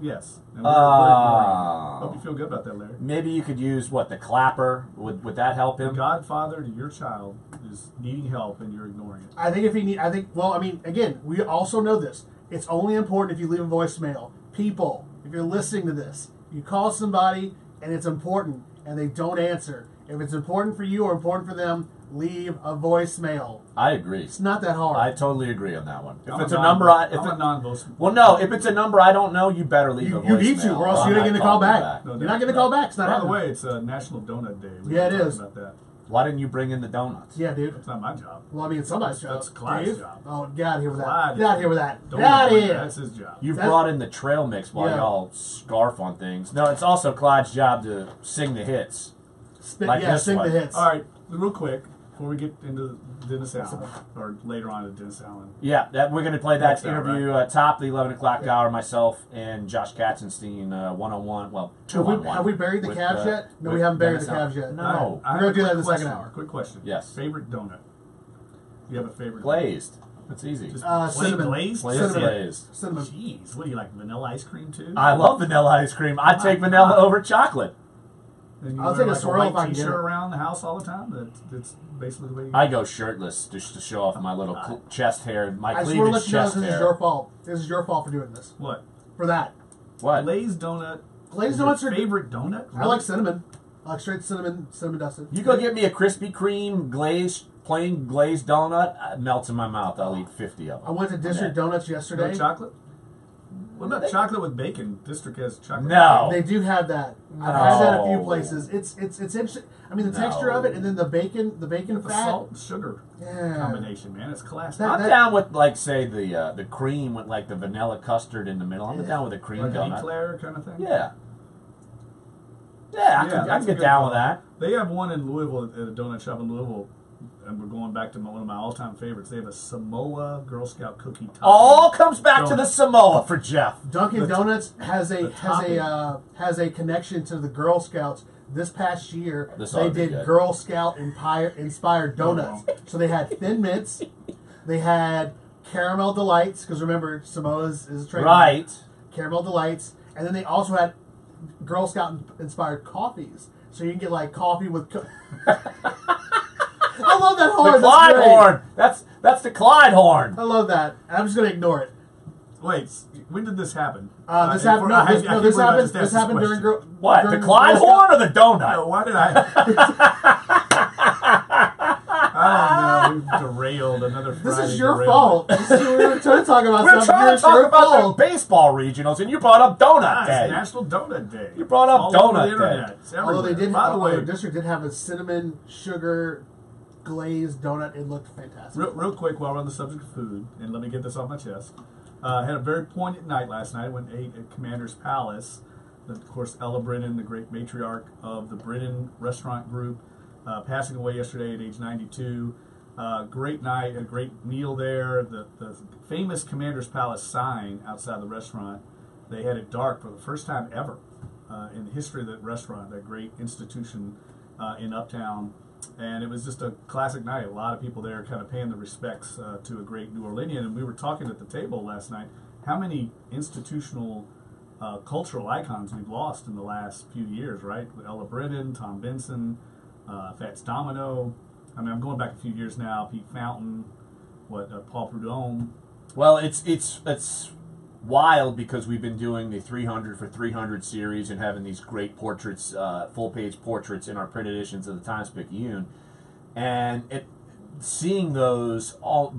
yes, and we're ignoring him. Hope you feel good about that, Larry. Maybe you could use the clapper. Would that help The him? godfather to your child is needing help, and you're ignoring it. I think if he need, I think. Well, I mean, again, we also know this. It's only important if you leave a voicemail. People, if you're listening to this, you call somebody and it's important, and they don't answer. If it's important for you or important for them, leave a voicemail. I agree. It's not that hard. I totally agree on that one. If I'm it's a a number, non-voicemail. well, no. If it's a number I don't know, you better leave a voicemail. You need to, or else you're not going to call back. No, You're not going to call back. It's not By the happening. way, it's National Donut Day. We Yeah, can it talk is. About that. Why didn't you bring in the donuts? Yeah, dude. That's not my job. Well, I mean, it's somebody's job. That's Clyde's Dave? job. Oh, get out of here with that. Clyde Get out of here with that. Donut Get out of Day, here. That's his job. You've That's- brought in the trail mix while Yeah. y'all scarf on things. No, it's also Clyde's job to sing the hits. Like this Sing one. the hits. All right, real quick, before we get into Dennis Allen, or later on to Dennis Allen. Yeah, we're going to play that Next hour, interview top the 11 o'clock hour. Myself and Josh Katzenstein, one-on-one. Well, two-on-one. Have we buried the with, Cavs yet? No, we with haven't buried Dennis the Cavs Allen. yet. No. I We're gonna have do a that in the quick second question. hour. Quick question. Yes. Favorite donut? You have a favorite? Glazed. That's easy. Just Uh, plain cinnamon. glazed? Glazed. Glazed. Cinnamon. Jeez, what do you like? Vanilla ice cream too? I love vanilla ice cream. I take my vanilla God. over chocolate. And you I'll wear take a like swirl a if I white can get t-shirt it. around the house all the time. That's basically the way you I go shirtless just to show off my little chest hair, my I just want to cleavage let you know chest this is hair. your fault. This is your fault for doing this. What? For that. What? Glazed donut. Glazed is your donuts are favorite donut? I like cinnamon. I like straight cinnamon dusted. You go get me a Krispy Kreme plain glazed donut. It melts in my mouth. I'll eat 50 of them. I went to District Donuts yesterday. No chocolate? What about chocolate with bacon? District has chocolate. No. They do have that. No. I've had that a few places. It's interesting. I mean, the texture No. of it, and then the bacon The fat. salt and sugar Yeah. combination, man. It's classic. That- I'm down with say the cream with the vanilla custard in the middle. I'm down with a cream like an donut. eclair kind of thing. Yeah. Yeah, I can that's a get good down call. with that. They have one in Louisville at a donut shop in Louisville, and we're going back to one of my all-time favorites. They have a Samoa Girl Scout cookie topping. All comes back to the Samoa for Jeff. Dunkin' The- Donuts has the topping. a connection to the Girl Scouts. This past year, This they ought to be did good. Girl Scout inspired donuts. So they had Thin Mints, they had Caramel Delights, because remember Samoa is a trademark. Right. Caramel Delights, and then they also had Girl Scout inspired coffees. So you can get coffee with. I love that horn. The That's Clyde great. horn. That's the Clyde horn. I love that. I'm just gonna ignore it. Wait, when did this happen? This happened. No, this happened. This happened during Girl. What? during The Clyde Girl Scout- horn or the donut? No, why did I? I don't know. We've derailed another Friday. This is your derailment. fault. We were trying to talk about We're something. trying to It's talk your about fault. the baseball regionals, and you brought up Donut Ah, Day. it's National Donut Day. You brought up All over Donut the Day. internet. It's Although they everywhere. did, By the way, the district did have a cinnamon sugar glazed donut. It looked fantastic. real quick while we're on the subject of food, and let me get this off my chest. Had a very poignant night last night. Went and ate at Commander's Palace. Of course, Ella Brennan, the great matriarch of the Brennan Restaurant Group, passing away yesterday at age 92. Great night, a great meal there. The famous Commander's Palace sign outside the restaurant, they had it dark for the first time ever in the history of that restaurant, that great institution in Uptown. And it was just a classic night. A lot of people there kind of paying the respects to a great New Orleanian. And we were talking at the table last night how many institutional cultural icons we've lost in the last few years, right? Ella Brennan, Tom Benson, Fats Domino. I mean, I'm going back a few years now. Pete Fountain, Paul Prudhomme. Well, it's wild because we've been doing the 300 for 300 series and having these great portraits, full-page portraits in our print editions of the Times-Picayune, and seeing those all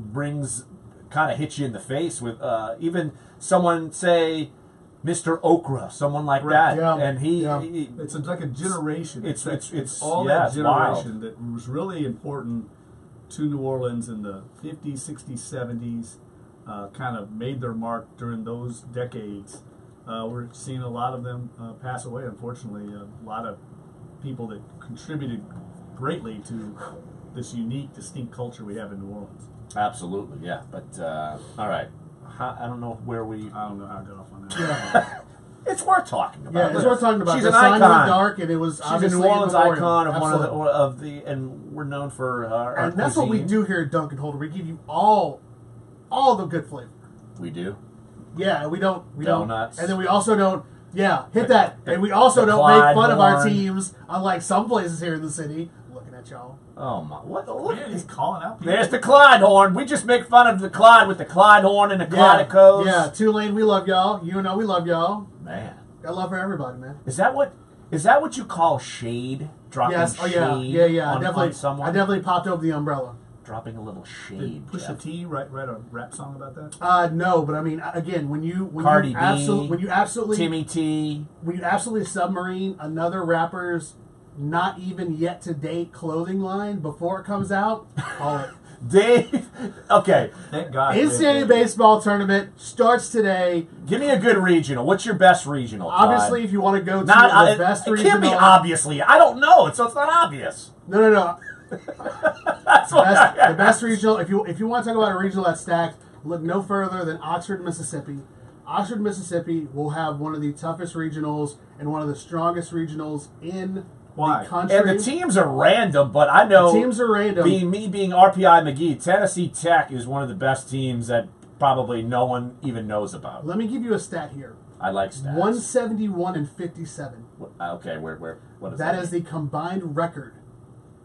kind of hits you in the face with even someone say Mr. Okra, someone like Right. that, Yeah. and he It's like a generation. It's all yeah, that it's generation that was really important to New Orleans in the 50s, 60s, 70s. Kind of made their mark during those decades. We're seeing a lot of them pass away, unfortunately. A lot of people that contributed greatly to this unique, distinct culture we have in New Orleans. Absolutely, yeah. But all right, I don't know where we. I don't know how I got off on that. Yeah. It's worth talking about. Yeah, it's worth talking about. She's The an Sign in the icon. Dark, and it was She's a obviously New Orleans a memorial. icon of Absolutely. one of the, and we're known for our And that's what we cuisine. do here at Dunc and Holder. We give you all the good flavor. We do. Yeah, we don't. Donuts. And then we also don't. Yeah, hit that. And we also the don't make Clyde fun of our horn. teams, unlike some places here in the city. Looking at y'all. Oh my! What? Look, Man, he's calling out people. there's the Clyde horn. We just make fun of the Clyde with the Clyde horn and the Clydicos. Yeah, Tulane, we love y'all. You know we love y'all. Man, Got love for everybody, man. is that what you call shade? Dropping Yes. Oh shade yeah. Yeah. on, Definitely. on someone. I definitely popped over the umbrella. Dropping a little shade. Did Pusha Jeff. T write a rap song about that? No, but I mean, again, when you Cardi B, absolutely Timmy T. when you absolutely submarine another rapper's not even yet to date clothing line before it comes out, call it. Dave. Okay, Thank God. NCAA baseball tournament starts today. give me a good regional. What's your best regional? Clyde? Obviously, if you want to go to not the best it regional, can't be obviously. I don't know. So it's not obvious. No. That's what The best regional. If you want to talk about a regional that's stacked, look no further than Oxford, Mississippi. Oxford, Mississippi will have one of the toughest regionals and one of the strongest regionals in Why? the country. And the teams are random, but I know The teams are random. Being RPI McGee, Tennessee Tech is one of the best teams that probably no one even knows about. Let me give you a stat here. I like stats. 171 and 57. Okay, where what is That that? is the combined record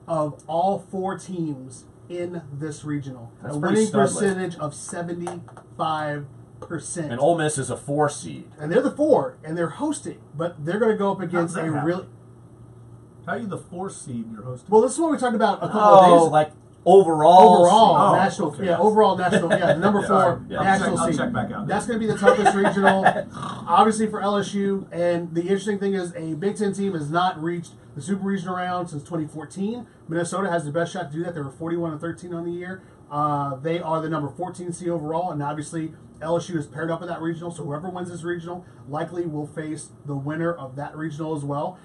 of all four teams in this regional. That's a pretty winning studly. percentage of 75%. And Ole Miss is a 4 seed. And they're the 4, and they're hosting, but they're going to go up against that a happen? really. How are you the 4th seed and you're hosting? Well, this is what we talked about a couple of Oh, days. like overall. Oh, national, okay. yeah, overall national, yeah, the number Yeah. 4 Yeah. national I'll seed. check back out. That's going to be the toughest regional, obviously for LSU. And the interesting thing is, a Big Ten team has not reached the Super Regional round since 2014. Minnesota has the best shot to do that. They were 41-13 on the year. They are the number 14 seed overall, and obviously LSU is paired up in that regional. So whoever wins this regional likely will face the winner of that regional as well.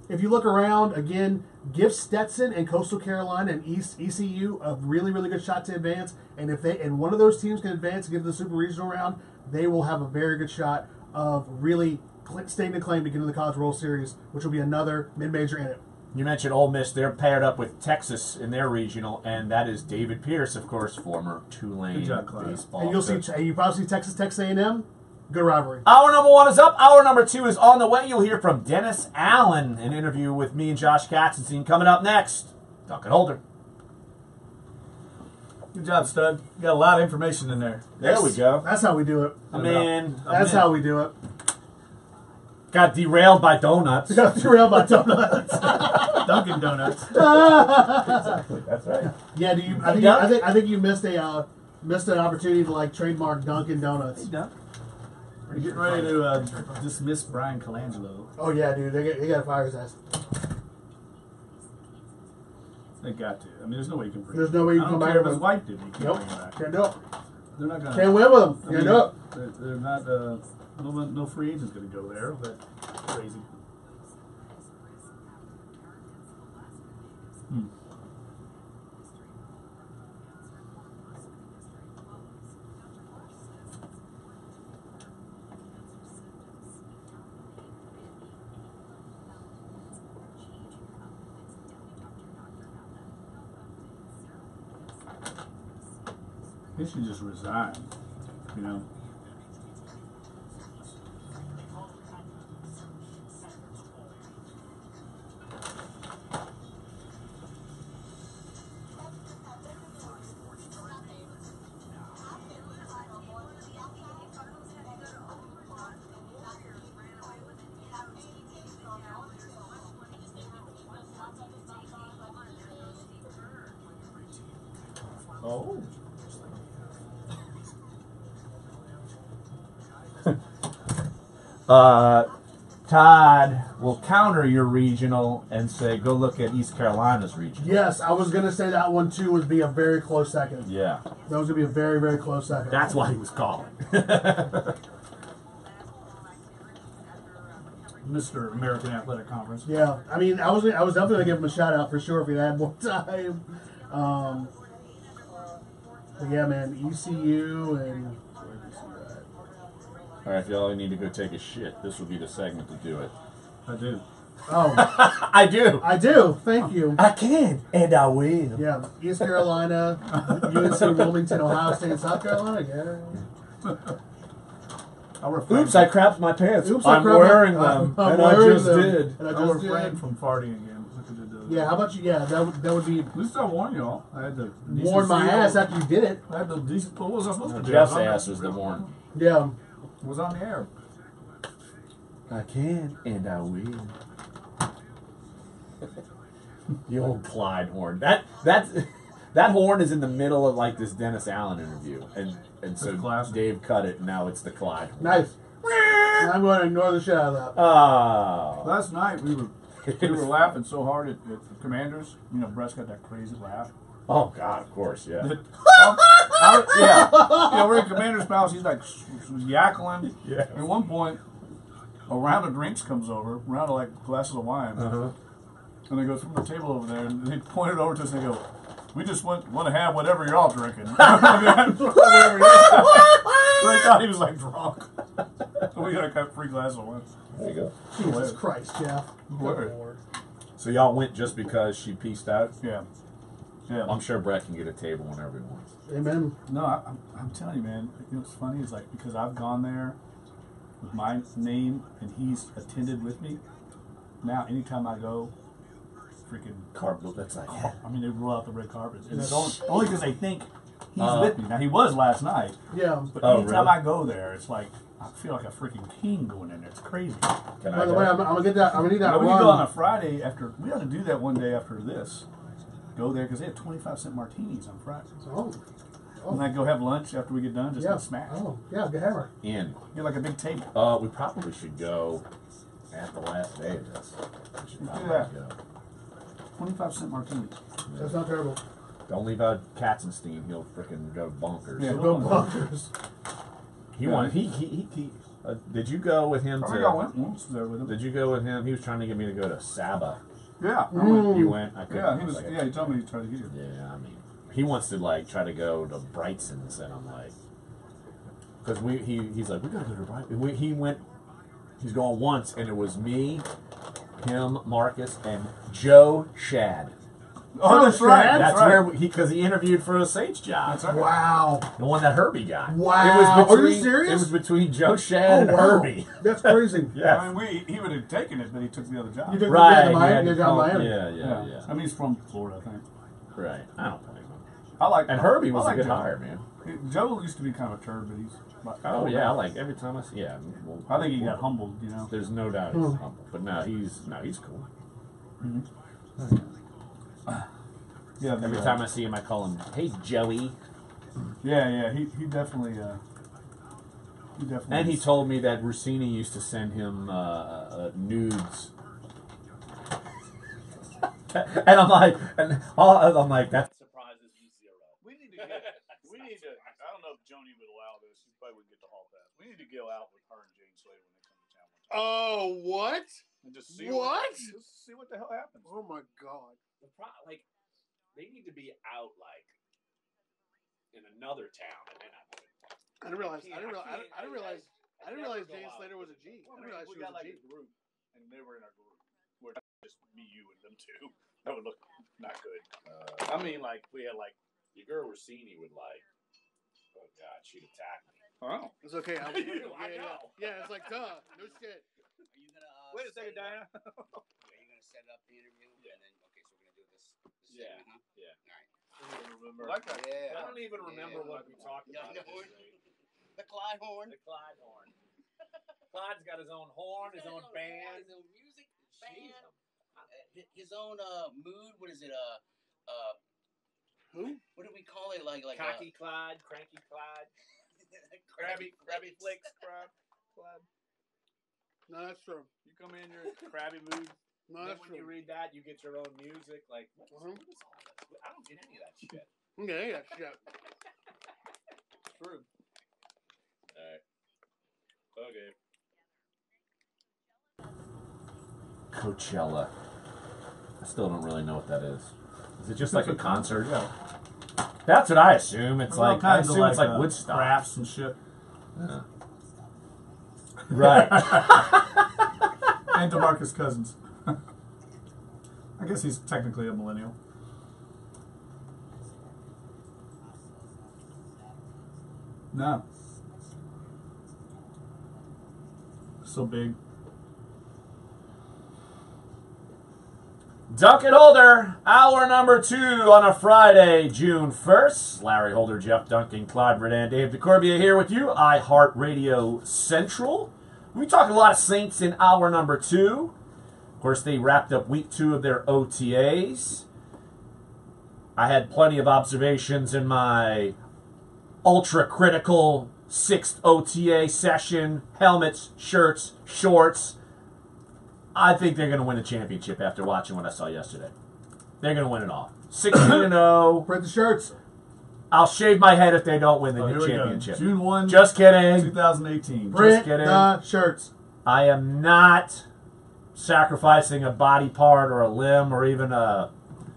If you look around, again, give Stetson and Coastal Carolina and ECU a really, really good shot to advance. And if one of those teams can advance and get to the Super Regional round, they will have a very good shot of really staying the claim to get into the College World Series, which will be another mid-major in it. You mentioned Ole Miss. They're paired up with Texas in their regional, and that is David Pierce, of course, former Tulane Good job, Clyde. baseball. And you probably see Texas A&M. Good rivalry. Hour number 1 is up. Hour number 2 is on the way. You'll hear from Dennis Allen, an interview with me and Josh Katzenstein coming up next. Dunc and Holder. Good job, Stud. You got a lot of information in there. There we go. That's how we do it. That's how we do it. Got derailed by donuts. Got derailed by donuts. Dunkin' Donuts. Exactly. That's right. Yeah, I think you missed an opportunity to like trademark Dunkin' Donuts. Dunc. We're getting ready to dismiss Brian Colangelo. Oh yeah, dude, they got to fire his ass. They got to. I mean, there's no way you can bring There's no way you I can don't come care back if his with wife did. You can't Nope, bring him back. can't do it. They're not gonna. Can't win with them. I Can't mean, do it. They're not. No free agent's gonna go there. But crazy. He should just resign. You know. Oh. Todd will counter your regional and say, go look at East Carolina's regional. Yes, I was gonna say that one too would be a very close second. Yeah. That was gonna be a very, very close second. That's why he was calling. Mr. American Athletic Conference. Yeah, I mean, I was definitely gonna give him a shout out for sure if he had more time. But yeah, man, ECU and. All right, if y'all need to go take a shit, this will be the segment to do it. I do. Oh, I do. I do. Thank you. I can, and I will. Yeah, East Carolina, UNC Wilmington, Ohio State, South Carolina. Yeah. Oops, I crapped my pants. Oops, I'm wearing them, and I just did. And I I just refrained did. from farting again. Yeah, how about you? Yeah, that would be At least I warned y'all. I had the warn my ass after you did it. I had the decent. What was I supposed to do? Jeff's I was on ass the- was the one. Yeah. Was on the air. I can, and I will. The old Clyde horn. That horn is in the middle of like this Dennis Allen interview, and so classic. Dave cut it, and now it's the Clyde horn. Nice. I'm going to ignore the shit out of that. Oh. Last night we were laughing so hard at the Commanders. You know, Brett's got that crazy laugh. Oh God, of course, yeah. Yeah, we're in Commander's Palace. He's like yackling. Yeah. At one point, a round of drinks comes over, a round of like glasses of wine, and they go from the table over there, and they pointed over to us and they go, "We just want to have whatever you're all drinking." They thought he was like drunk. We got a free glass of wine. There you go. Jesus Christ, Jeff. Word. So y'all went just because she pieced out? Yeah. Yeah. I'm sure Brett can get a table whenever he wants. Amen. No, I'm telling you, man. You know what's funny is like because I've gone there with my name and he's attended with me. Now, anytime I go, freaking Carpet, that's like, I mean, they roll out the red carpets. And it's only because they think he's with me. Now, he was last night. Yeah. But Oh, anytime really? I go there, it's like I feel like a freaking king going in there. It's crazy. Can By I the go? way, I'm gonna get that. I'm gonna need that We run. can go on a Friday after. We ought to do that one day after this. Go there because they have 25-cent martinis on Fridays. Oh. And then go have lunch after we get done. Just Yeah. get smashed. Oh. Yeah. Good hammer. In. Get like a big table. We probably should go at the last day of this. We should Let's do probably that. go. 25-cent martinis. That's not terrible. Don't leave out Katzenstein. He'll freaking go bonkers. Yeah. Go bunkers. He wanted. He did you go with him I think I to? went once there with him. Did you go with him? He was trying to get me to go to Saba. Yeah. I went. You went. I couldn't. Yeah, I he was. like, Yeah, he told me he tried to get you. Yeah, I mean, he wants to like try to go to Brightson's, and I'm like, because he's like, we gotta go to Brighton. He went. He's going once, and it was me, him, Marcus, and Joe Shad. Oh, that's right. That's right. where because he interviewed for a Saints job. That's right. Wow. The one that Herbie got. Wow. It was between, Are you serious? It was between Joe Shad and wow. Herbie. That's crazy. Yeah. I mean, he would have taken it, but he took the other job. You took Right. the Miami. Yeah, You got Miami. yeah. I mean, he's from Florida, I think. Right. I don't blame him. I like. And Herbie was I like a good Joe. hire, man. Joe used to be kind of a turd, but he's. Oh yeah, I like every time I see. Yeah. Well, I think he got humbled, you know. There's no doubt he's humble, but no, he's cool. Yeah. Every time I see him, I call him, "Hey, Joey." Yeah. He definitely. He definitely. And he told me that Rossini used to send him nudes. And I'm like, that surprises you zero. We need to. I don't know if Joni would allow this. She probably wouldn't get the hall pass. We need to go out with her and Jane Slater when they come to town one time. Oh, what? And just see What? Just see what the hell happens. Oh my God! Like, they need to be out like in another town, and then I didn't realize. I didn't realize Jane Slater was a G. I didn't realize she we was got a like G. a group, and they were in our group. Where just me, you, and them two. That would look not good. I mean, like we had like your girl Rossini would like. Oh God, she'd attack me. Oh. It's okay. I know. Yeah, it's like duh. No shit. Are you gonna Wait a second, Diana. Are you gonna set up the interview? Yeah. And then okay, so we're gonna do this Yeah. segment, huh? Yeah. All right. I don't even remember. Like that. Yeah. I don't even remember what we talked Yeah, about. no, the Clyde horn. The Clyde horn. Clyde's got his own horn, his own band. His own music Jeez. band. His own mood. What is it? Who? What do we call it? Like Cocky Clyde, cranky Clyde, crabby flicks, Clyde. No, that's true. You come in your crabby mood. No, Then that's when you true. read that, you get your own music. Like, what is all this? I don't get any of that shit. Yeah, shit. True. All right. Okay. Coachella. I still don't really know what that is. Is it just like a concert? Yeah. That's what I assume. It's like I kinds of assume it's like Woodstock. crafts and shit. Yeah. Right. And DeMarcus Cousins. I guess he's technically a millennial. No. So big. Dunc and Holder, hour number 2 on a Friday, June 1st. Larry Holder, Jeff Duncan, Clyde Verdant, Dave DeCorbia here with you, iHeartRadio Central. We talked a lot of Saints in hour number 2. Of course, they wrapped up week 2 of their OTAs. I had plenty of observations in my ultra-critical 6th OTA session. Helmets, shirts, shorts. I think they're going to win a championship after watching what I saw yesterday. They're going to win it all. 16-0. Print the shirts. I'll shave my head if they don't win the Here we go. championship. June 1, Just kidding. 2018. Print kidding. the shirts. I am not sacrificing a body part or a limb or even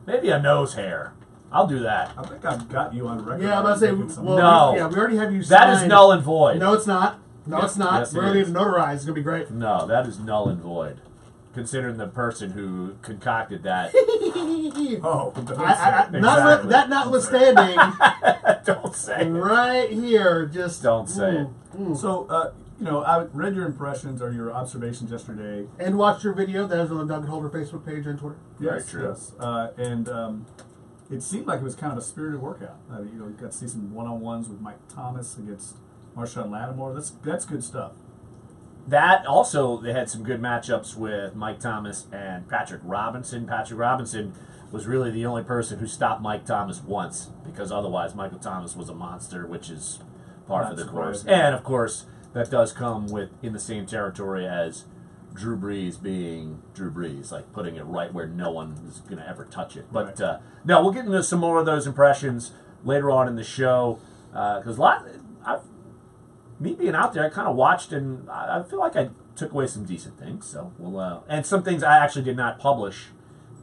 maybe a nose hair. I'll do that. I think I've got you on record. Yeah, I'm about to say, making some- well, No. we already have you That signed. is null and void. No, it's not. No, it's not. Yes, it We're going to is. need to notarize. It's going to be great. No, that is null and void. Considering the person who concocted that. Oh, Exactly. That notwithstanding, Don't say it. right here, just Don't say it. So, I read your impressions or your observations yesterday. And watched your video. That is on the Duncan Holder Facebook page and Twitter. Very Yes, true. yes. And it seemed like it was kind of a spirited workout. You got to see some one-on-ones with Mike Thomas against Marshawn Lattimore. That's good stuff. That also, they had some good matchups with Mike Thomas and Patrick Robinson. Patrick Robinson was really the only person who stopped Mike Thomas once, because otherwise Michael Thomas was a monster, which is par for the course. surprising. And of course, that does come in the same territory as Drew Brees being Drew Brees, like putting it right where no one is going to ever touch it. But no, we'll get into some more of those impressions later on in the show, because me being out there, I kind of watched, and I feel like I took away some decent things. So we'll and some things I actually did not publish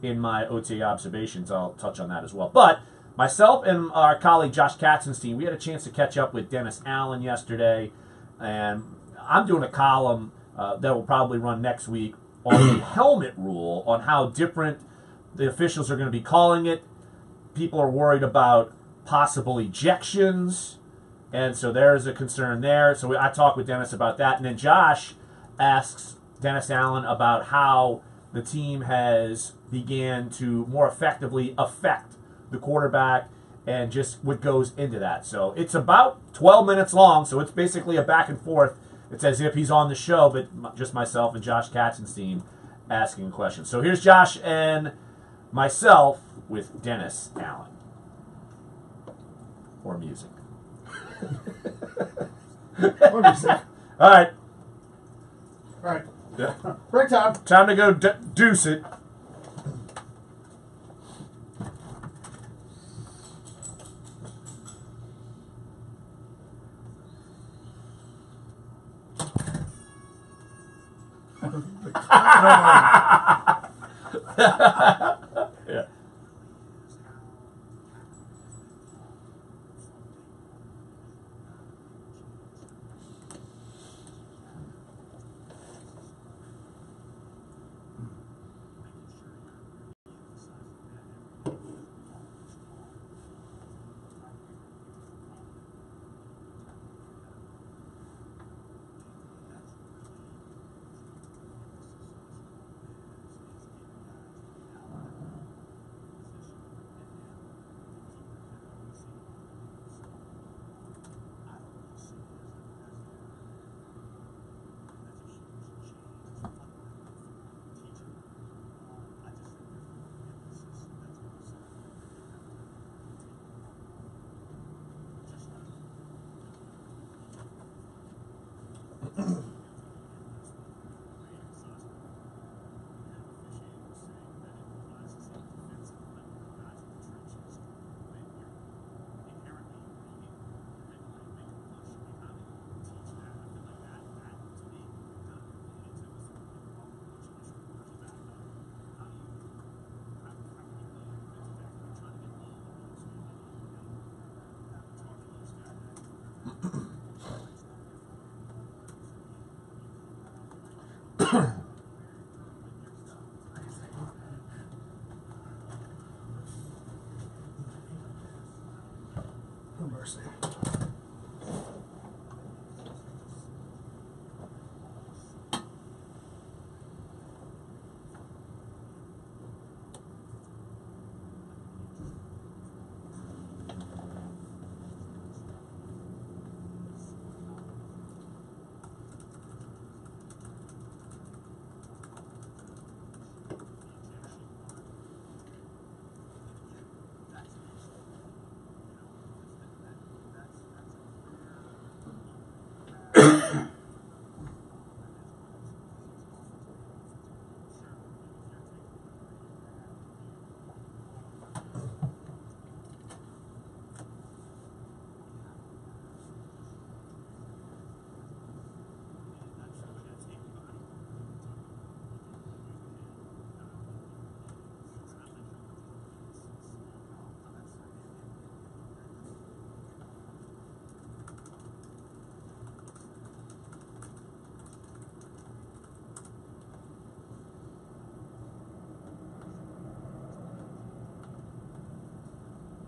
in my OTA observations. I'll touch on that as well. But myself and our colleague Josh Katzenstein, we had a chance to catch up with Dennis Allen yesterday, and I'm doing a column that will probably run next week on the helmet rule, on how different the officials are going to be calling it. People are worried about possible ejections. And so there's a concern there. So I talked with Dennis about that. And then Josh asks Dennis Allen about how the team has began to more effectively affect the quarterback and just what goes into that. So it's about 12 minutes long, so it's basically a back and forth. It's as if he's on the show, but just myself and Josh Katzenstein asking questions. So here's Josh and myself with Dennis Allen. Or music. What do you say? All right. All right. Break time. Time to go deuce it. Yeah. No mercy.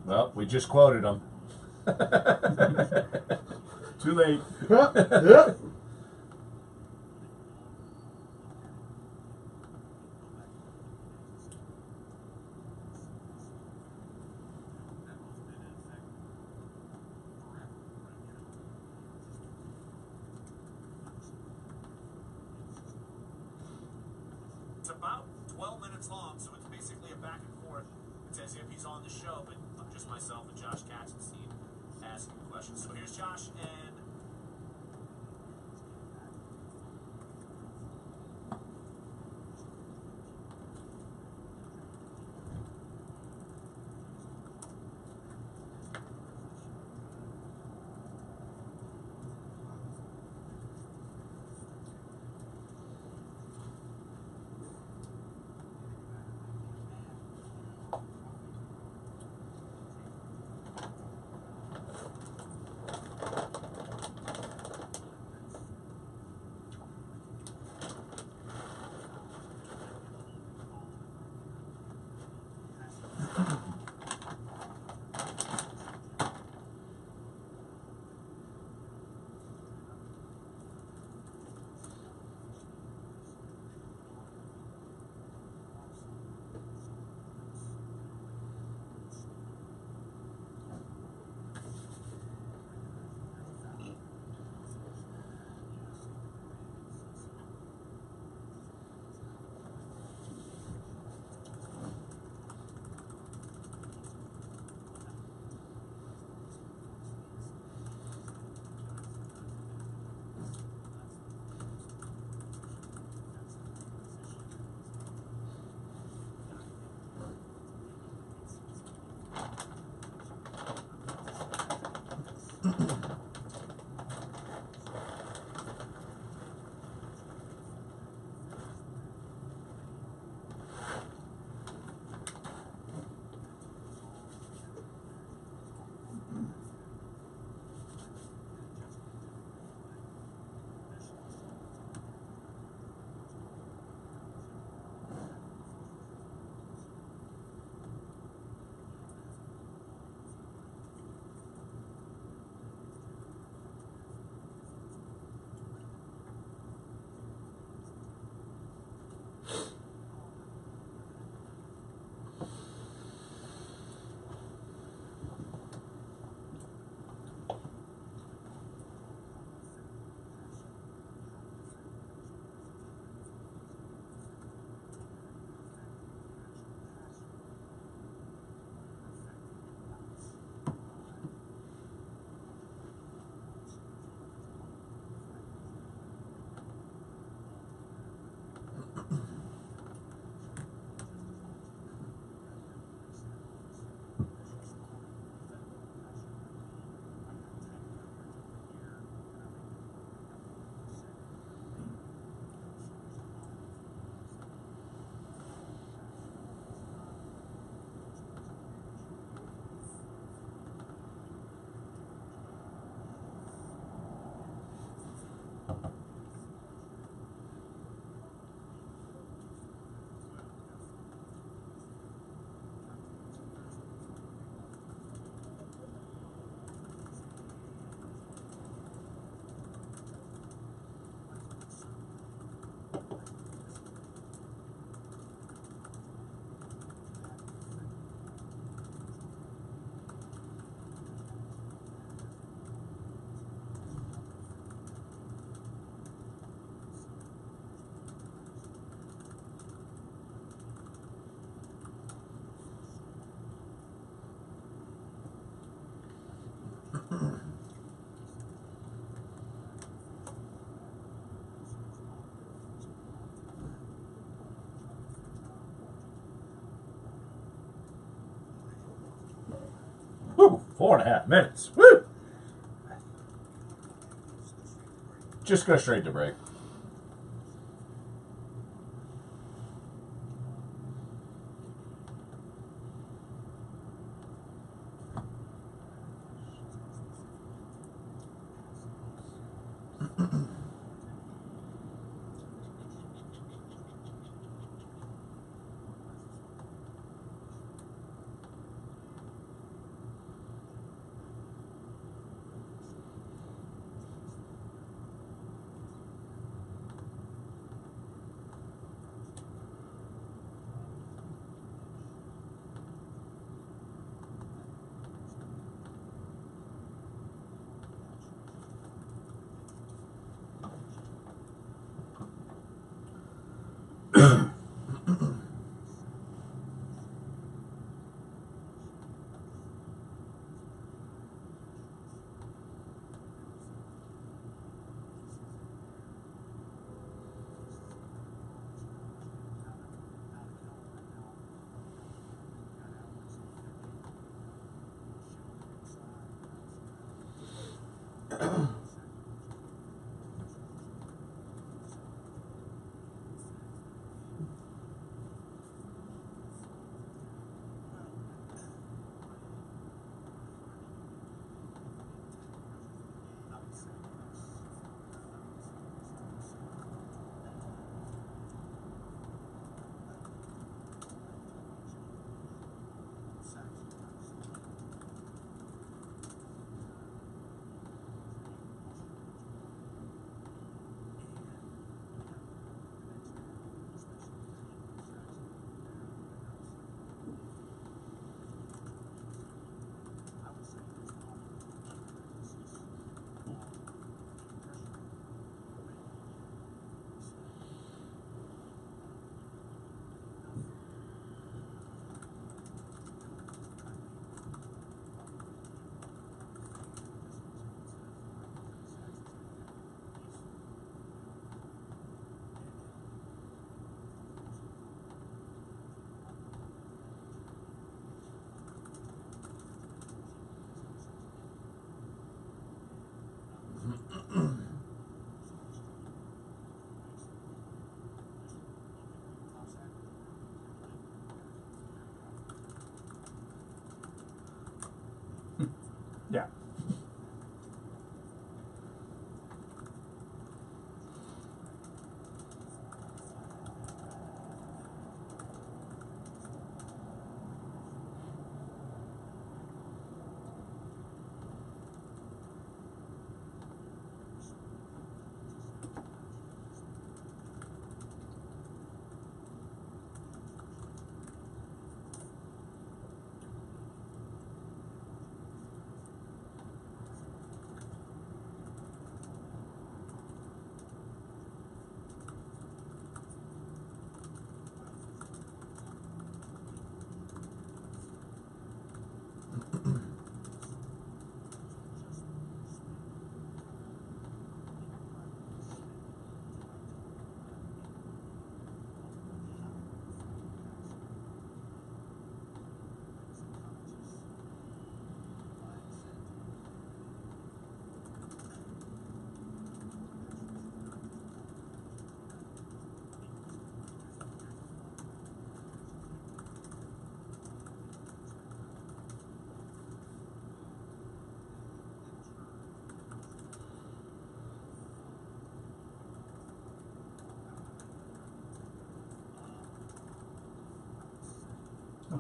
Well, we just quoted him. Too late. Yep. It's about 12 minutes long, so it's basically a back and forth. It's as if he's on the show, but just myself and Josh Katzenstein asking questions. So here's Josh and 4.5 minutes. Woo! Just go straight to break. Yeah.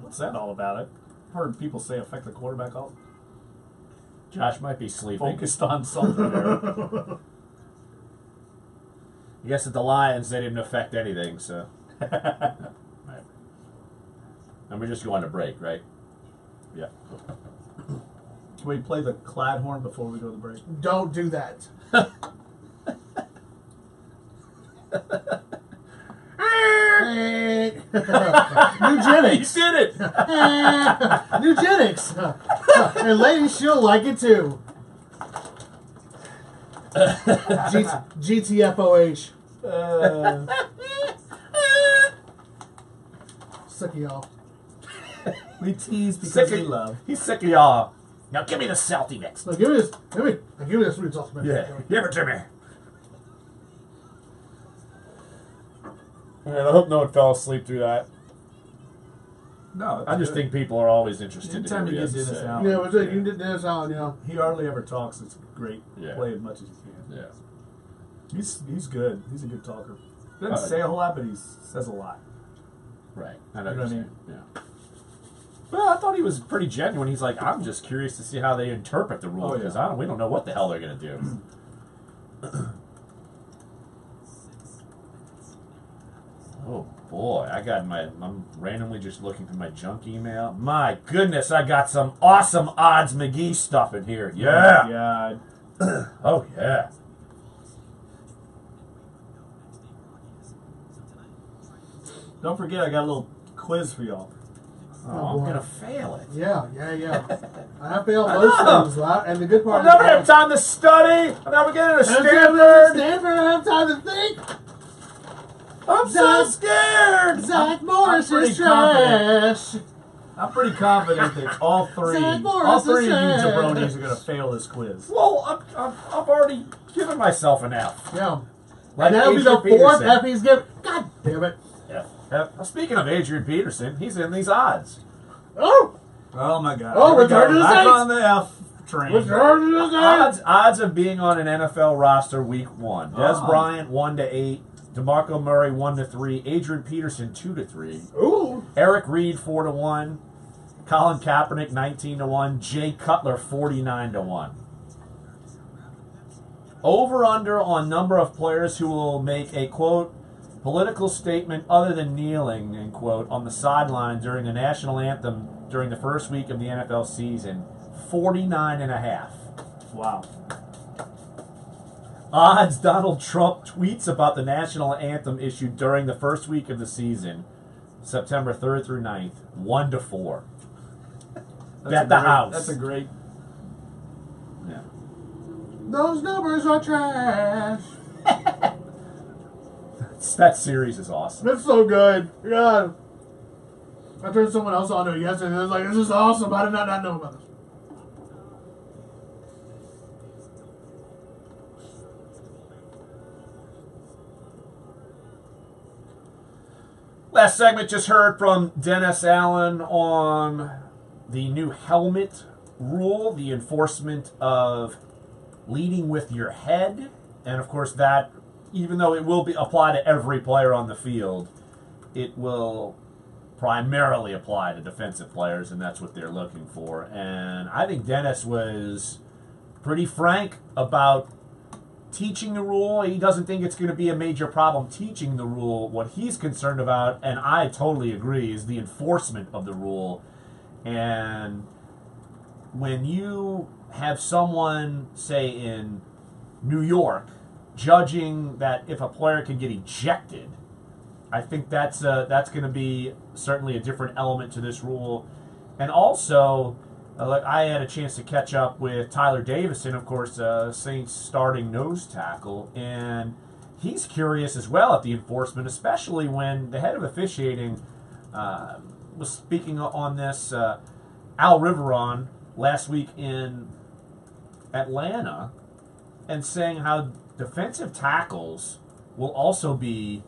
What's that all about? I've heard people say affect the quarterback all Josh might be sleeping. focused on something there. I guess at the Lions, they didn't affect anything, so. Right. And we're just going to break, right? Yeah. Can we play the clad horn before we go to break? Don't do that. Eugenics. You did it! Eugenics. And ladies, she'll like it too. GTFOH. Sick of y'all. We tease because we love. He's sick of y'all. Now give me the salty mix. No, give me this. Give me this sweet sauce mix. Yeah, give it to me. All right, I hope no one fell asleep through that. No, I just think people are always interested. Anytime you get Dennis Allen. Yeah, what's it? You did Dennis Allen, yeah. He hardly ever talks. It's great. Yeah. Play as much as you can. Yeah. He's good. He's a good talker. Doesn't say a whole lot, but he says a lot. Right. I know You know what what I you're saying. Yeah. Well, I thought he was pretty genuine. He's like, I'm just curious to see how they interpret the rule Oh, because yeah. we don't know what the hell they're going to do. Oh boy, I'm randomly just looking through my junk email. My goodness, I got some awesome Odds McGee stuff in here. Yeah. Yeah. Oh yeah. Don't forget, I got a little quiz for y'all. Oh, I'm going to fail it. Yeah. I failed most things, right? And the good part I'll never have time to study. I'll never get into Stanford, Stanford. I have time to think. I'm so scared. Zach Morris pretty is trash. I'm pretty confident that all three Zach of you Morris is jabronis are going to fail this quiz. Well, I've already given myself an F. Yeah. Like And that'll be the Adrian fourth Peterson. F he's given. God damn it. F. Now, speaking of Adrian Peterson, he's in these odds. Oh! Oh my God! Oh, Here we return go. to the Back Saints. on the F train. Return to the Saints. Odds of being on an NFL roster week 1. Des Oh. Bryant 1-8, DeMarco Murray 1-3, Adrian Peterson 2-3, Ooh. Eric Reed 4-1, Colin Kaepernick 19-1, Jay Cutler 49-1. Over under on number of players who will make a quote political statement other than kneeling, end quote, on the sideline during the national anthem during the first week of the NFL season, 49.5. Wow. Odds Donald Trump tweets about the national anthem issued during the first week of the season, September 3rd through 9th, 1-4. Bet the house. That's a great. Yeah. Those numbers are trash. That series is awesome. That's so good. God. I turned someone else on to it yesterday. I was like, this is awesome. How did I not know about this? Last segment just heard from Dennis Allen on the new helmet rule, the enforcement of leading with your head. And of course that, even though it will be apply to every player on the field, it will primarily apply to defensive players, and that's what they're looking for. And I think Dennis was pretty frank about teaching the rule. He doesn't think it's going to be a major problem teaching the rule. What he's concerned about, and I totally agree, is the enforcement of the rule. And when you have someone, say in New York, judging that if a player can get ejected, I think that's going to be certainly a different element to this rule. And also, like I had a chance to catch up with Tyler Davison, of course, Saints starting nose tackle, and he's curious as well at the enforcement, especially when the head of officiating was speaking on this, Al Riveron, last week in Atlanta, and saying how defensive tackles will also be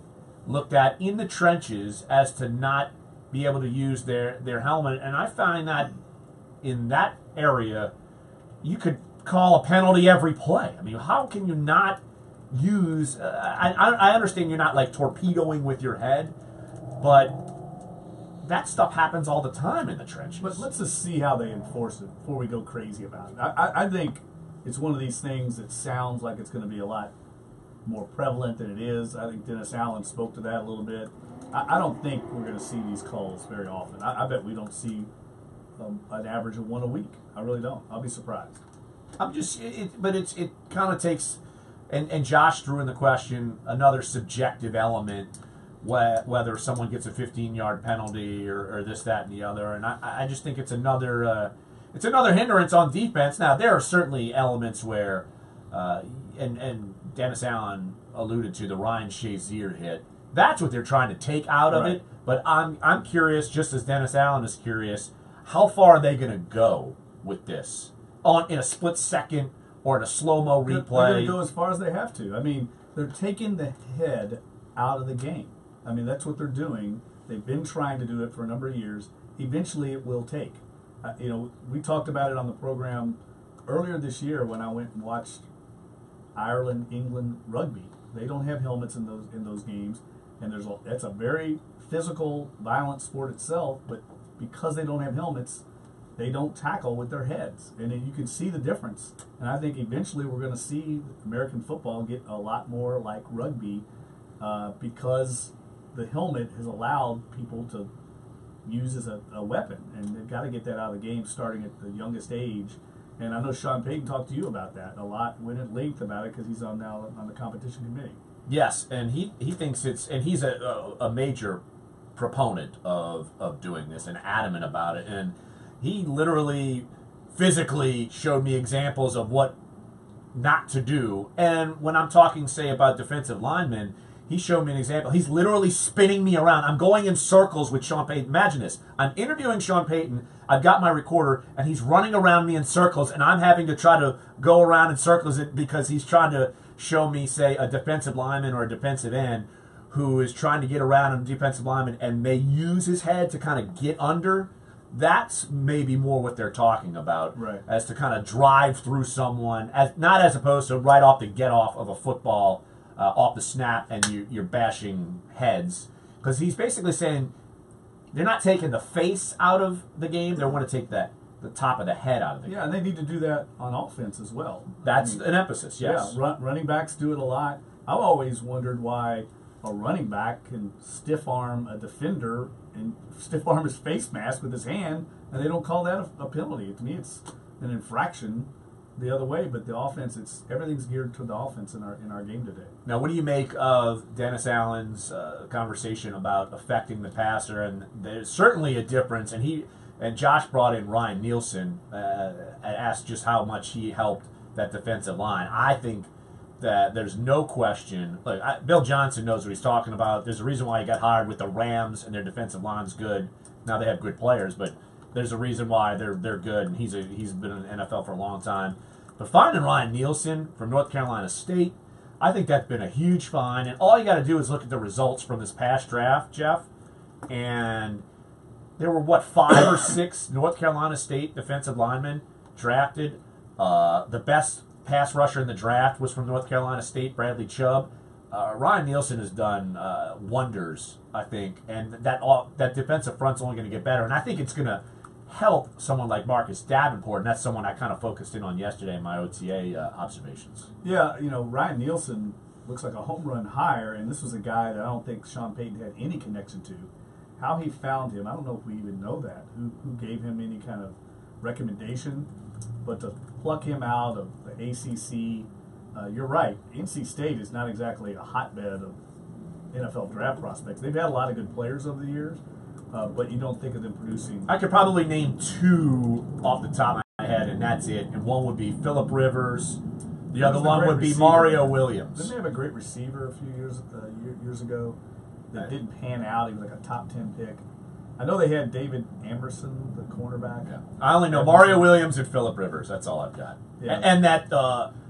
looked at in the trenches as to not be able to use their helmet. And I find that in that area, you could call a penalty every play. I mean, how can you not use... I understand you're not like torpedoing with your head, but that stuff happens all the time in the trenches. But let's just see how they enforce it before we go crazy about it. I think it's one of these things that sounds like it's going to be a lot more prevalent than it is. I think Dennis Allen spoke to that a little bit. I don't think we're going to see these calls very often. I bet we don't see an average of one a week. I really don't. I'll be surprised. I'm just, it kind of takes, and Josh threw in the question, another subjective element, whether someone gets a 15-yard penalty or this, that, and the other. And I just think it's another hindrance on defense. Now, there are certainly elements where, and Dennis Allen alluded to the Ryan Shazier hit. That's what they're trying to take out of it. But I'm curious, just as Dennis Allen is curious, how far are they going to go with this? in a split second or in a slow-mo They're going replay. to go as far as they have to. I mean, they're taking the head out of the game. I mean, that's what they're doing. They've been trying to do it for a number of years. Eventually, it will take. We talked about it on the program earlier this year when I went and watched Ireland, England rugby. They don't have helmets in those games, and that's a very physical, violent sport itself. But because they don't have helmets, they don't tackle with their heads, and you can see the difference. And I think eventually we're going to see American football get a lot more like rugby because the helmet has allowed people to use as a weapon, and they've got to get that out of the game starting at the youngest age. And I know Sean Payton talked to you about that a lot, went at length about it because he's now on the competition committee. Yes, and he thinks and he's a major proponent of doing this and adamant about it. And he literally physically showed me examples of what not to do. And when I'm talking, say, about defensive linemen, he showed me an example. He's literally spinning me around. I'm going in circles with Sean Payton. Imagine this. I'm interviewing Sean Payton. I've got my recorder, and he's running around me in circles, and I'm having to try to go around in circles because he's trying to show me, say, a defensive lineman or a defensive end who is trying to get around a defensive lineman and may use his head to kind of get under. That's maybe more what they're talking about, right? As to kind of drive through someone, not as opposed to right off the get off of a football, off the snap, and you're bashing heads. Because he's basically saying they're not taking the face out of the game; they want to take the top of the head out of the game. Yeah, and they need to do that on offense as well. That's an emphasis. Yes. Yeah, running backs do it a lot. I've always wondered why a running back can stiff arm a defender and stiff arm his face mask with his hand, and they don't call that a penalty. To me, it's an infraction the other way. But the offense, everything's geared to the offense in our game today. Now, what do you make of Dennis Allen's conversation about affecting the passer? And there's certainly a difference. And Josh brought in Ryan Nielsen and asked just how much he helped that defensive line. I think that there's no question. Look, Bill Johnson knows what he's talking about. There's a reason why he got hired with the Rams, and their defensive line's good. Now they have good players, but there's a reason why they're good, and he's been in the NFL for a long time. But finding Ryan Nielsen from North Carolina State, I think that's been a huge find. And all you got to do is look at the results from this past draft, Jeff. And there were, 5 or 6 North Carolina State defensive linemen drafted. The best pass rusher in the draft was from North Carolina State, Bradley Chubb. Ryan Nielsen has done wonders, I think, and that defensive front's only going to get better. And I think it's going to help someone like Marcus Davenport, and that's someone I kind of focused in on yesterday in my OTA observations. Yeah, Ryan Nielsen looks like a home run hire, and this was a guy that I don't think Sean Payton had any connection to. How he found him, I don't know if we even know that. Who gave him any kind of recommendation? But to pluck him out of the ACC, you're right. NC State is not exactly a hotbed of NFL draft prospects. They've had a lot of good players over the years, but you don't think of them producing. I could probably name 2 off the top of my head, and that's it. And one would be Phillip Rivers. The other one would be Mario Williams. Didn't they have a great receiver a few years ago that didn't pan out? He was like a top 10 pick. I know they had David Amerson, the cornerback. Yeah. I only know Mario Williams and Phillip Rivers. That's all I've got. Yeah. And that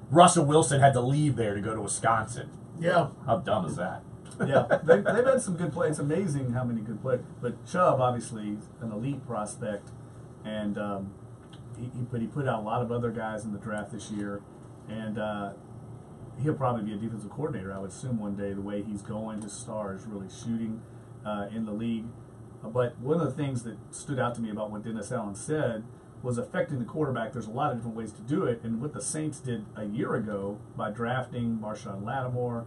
Russell Wilson had to leave there to go to Wisconsin. Yeah. How dumb is that? Yeah, they've had some good players. It's amazing how many good players. But Chubb, obviously, an elite prospect, and he put out a lot of other guys in the draft this year, and he'll probably be a defensive coordinator, I would assume, one day. The way he's going, his star is really shooting in the league. But one of the things that stood out to me about what Dennis Allen said was affecting the quarterback. There's a lot of different ways to do it, and what the Saints did a year ago by drafting Marshawn Lattimore,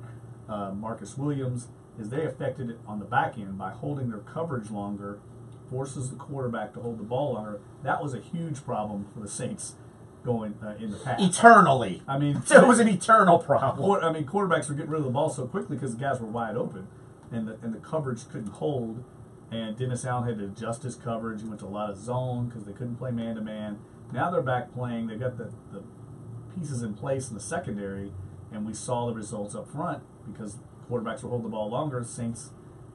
Marcus Williams, is they affected it on the back end by holding their coverage longer, forces the quarterback to hold the ball longer. That was a huge problem for the Saints going in the past. Eternally. I mean, it was an eternal problem. I mean, quarterbacks were getting rid of the ball so quickly because the guys were wide open, and the coverage couldn't hold. And Dennis Allen had to adjust his coverage. He went to a lot of zone because they couldn't play man-to-man. Now they're back playing. They've got the pieces in place in the secondary, and we saw the results up front because quarterbacks were holding the ball longer. Saints,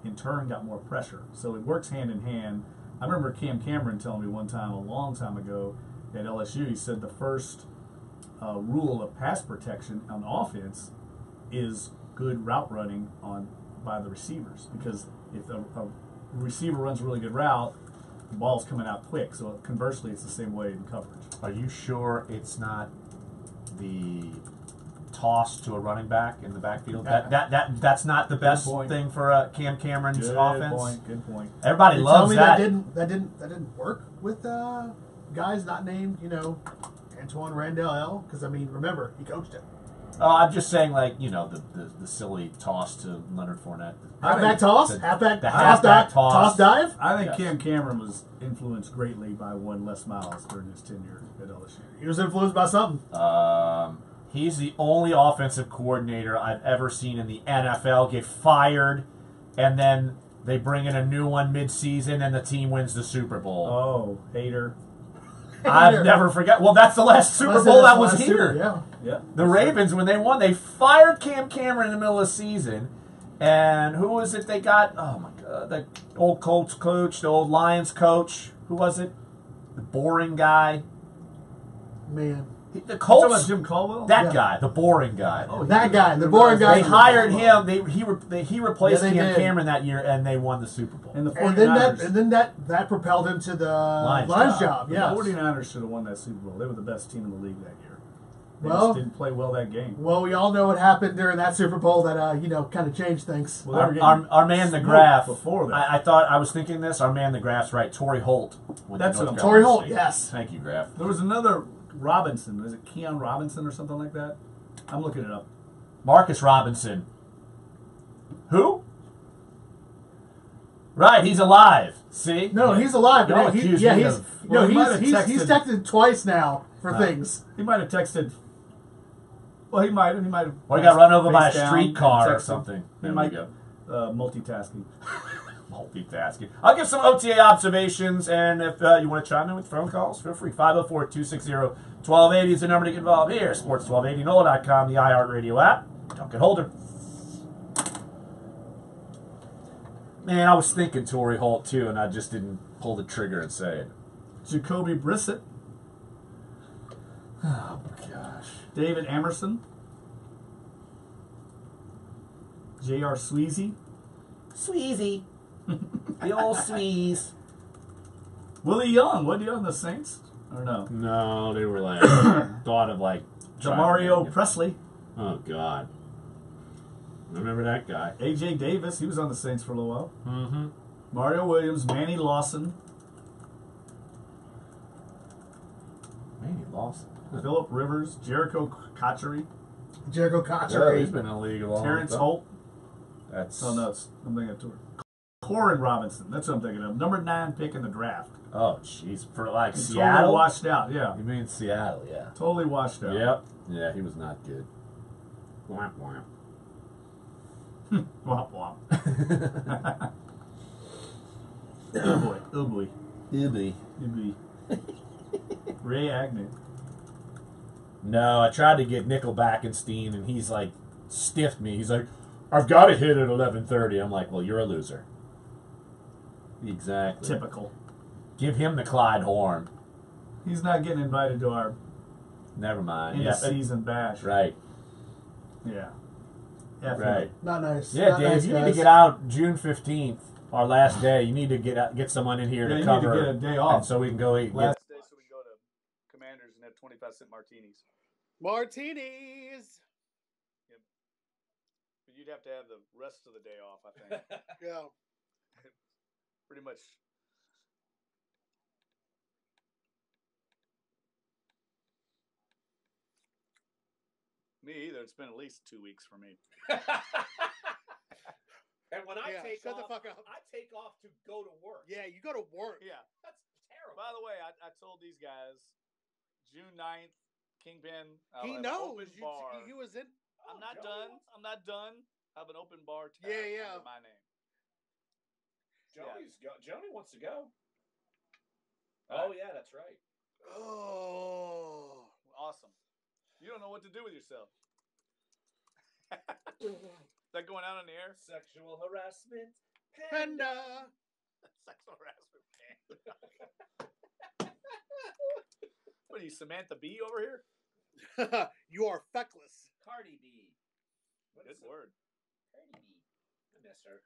in turn, got more pressure. So it works hand in hand. I remember Cam Cameron telling me one time, a long time ago, at LSU. He said the first rule of pass protection on offense is good route running by the receivers, because if a receiver runs a really good route, the ball's coming out quick. So conversely, it's the same way in coverage. Are you sure it's not the toss to a running back in the backfield? That's not the best thing for Cam Cameron's offense. Good point. Everybody You loves tell me that. that didn't work with guys not named, Antoine Randall, because I mean, remember, he coached him. Oh, I'm just saying, like, the silly toss to Leonard Fournette. Halfback toss, the halfback toss dive. I think Cam Cameron was influenced greatly by one Les Miles during his tenure at LSU. He was influenced by something. He's the only offensive coordinator I've ever seen in the NFL get fired, and then they bring in a new one mid-season, and the team wins the Super Bowl. Oh, hater. I've never forgot. Well, that's the last Super Bowl that was here. Yeah. The Ravens, when they won, they fired Cam Cameron in the middle of the season. And who was it they got? Oh, my God. The old Colts coach, the old Lions coach. Who was it? The boring guy. Man. The Colts. You talking about Jim Caldwell? That guy, the boring guy. Oh, that guy, the boring guy. They hired him. He replaced Cam did. Cameron that year, and they won the Super Bowl. And the 49ers. 49ers. And then that propelled him to the Lions job. The Yeah. 49ers should have won that Super Bowl. They were the best team in the league that year. They Well- just didn't play well that game. Well, we all know what happened during that Super Bowl that kind of changed things. Well, they were getting Our man the smoked Graph. before that. I was thinking this. Our man the Graph's right. Torrey Holt. That's what I'm Torrey talking Holt, about. yes. Thank you, Graph. There was another Robinson. Was it Keon Robinson or something like that? I'm looking it up. Marcus Robinson. Who? Right, he's alive. See? No, he's alive. Don't But accuse me of- Well, he might have he's texted- texted twice now for things. He might have texted. Well, he might have. Or he got run over by a face down streetcar and or texted. something. He There might we go. multitasking. Multitasking. I'll give some OTA observations, and if you want to chime in with phone calls, feel free. 504-260-1280 is the number to get involved here. Sports 1280, NOLA.com, the iHeartRadio app. Duncan Holder. Man, I was thinking Torrey Holt, too, and I just didn't pull the trigger and say it. Jacoby Brissett. Oh, gosh. David Emerson. J.R. Sweezy. Sweezy. The old Sweeze. Willie Young. Wasn't he on the Saints? Or no? No, they were like, thought of like... Jamario Presley. Oh, God. I remember that guy. A.J. Davis. He was on the Saints for a little while. Mm-hmm. Mario Williams. Manny Lawson. Man, he lost. Phillip Rivers. Jericho Cotchery. Jericho Yeah, Cotchery. he's been in the league a long Terrence time. Holt. That's... Oh, no. I'm thinking of Corin Robinson. That's what I'm thinking of. Number 9 pick in the draft. Oh, jeez. For like He's Seattle? Totally washed out, yeah. You mean Seattle, yeah. Totally washed out. Yep. Yeah, he was not good. Womp womp. Womp womp. Oh boy. Oh boy. Ibby. Maybe. Ray Agnew. No, I tried to get Nickelbackenstein, and he's like, stiffed me. He's like, I've got to hit at 11:30. I'm like, well, you're a loser. Exactly. Typical. Give him the Clyde Horn. He's not getting invited to our Never mind. end Yeah, of season bash. right. Yeah. F Right. Not nice. Yeah, Not Dave, nice, you need to guys. get out June 15th, our last day. You need to get someone in here Yeah, to you cover. need to get a day off. And so we can go eat. Last Day so we can go to Commanders and have 25-cent martinis. Martinis. But you'd have to have the rest of the day off, I think. Yeah. Pretty much. Me either. It's been at least 2 weeks for me. And when I Yeah, take shut the off, fuck up. I take off to go to work. Yeah, you go to work. Yeah. That's terrible. By the way, I told these guys June 9th, Kingpin. I'll He have an knows. Open bar. He was in. I'm not Joey done. wants- I'm not done. I have an open bar tab Yeah, yeah. under my name. Joni wants to go. Oh yeah, that's right. Oh. Awesome. You don't know what to do with yourself. Is that going out on the air? Sexual harassment. Panda. Sexual harassment. What are you, Samantha Bee over here? You are feckless. Cardi B. Good word. Cardi B. I miss her.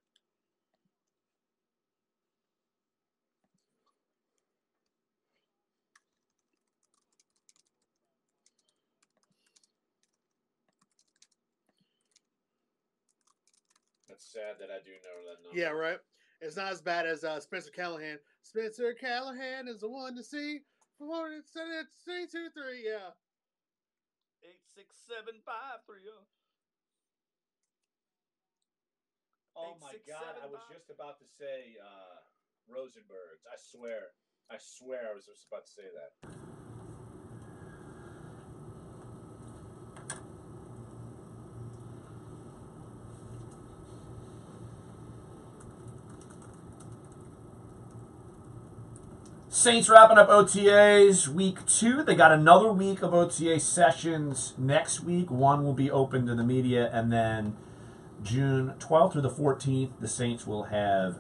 That's sad that I do know that number. Yeah, right. It's not as bad as Spencer Callahan. Spencer Callahan is the one to see. 323, yeah. 86753. Oh my God! I was just about to say Rosenbergs. I swear I was just about to say that. Saints wrapping up OTAs week 2. They got another week of OTA sessions next week. One will be open to the media, and then June 12th through the 14th, the Saints will have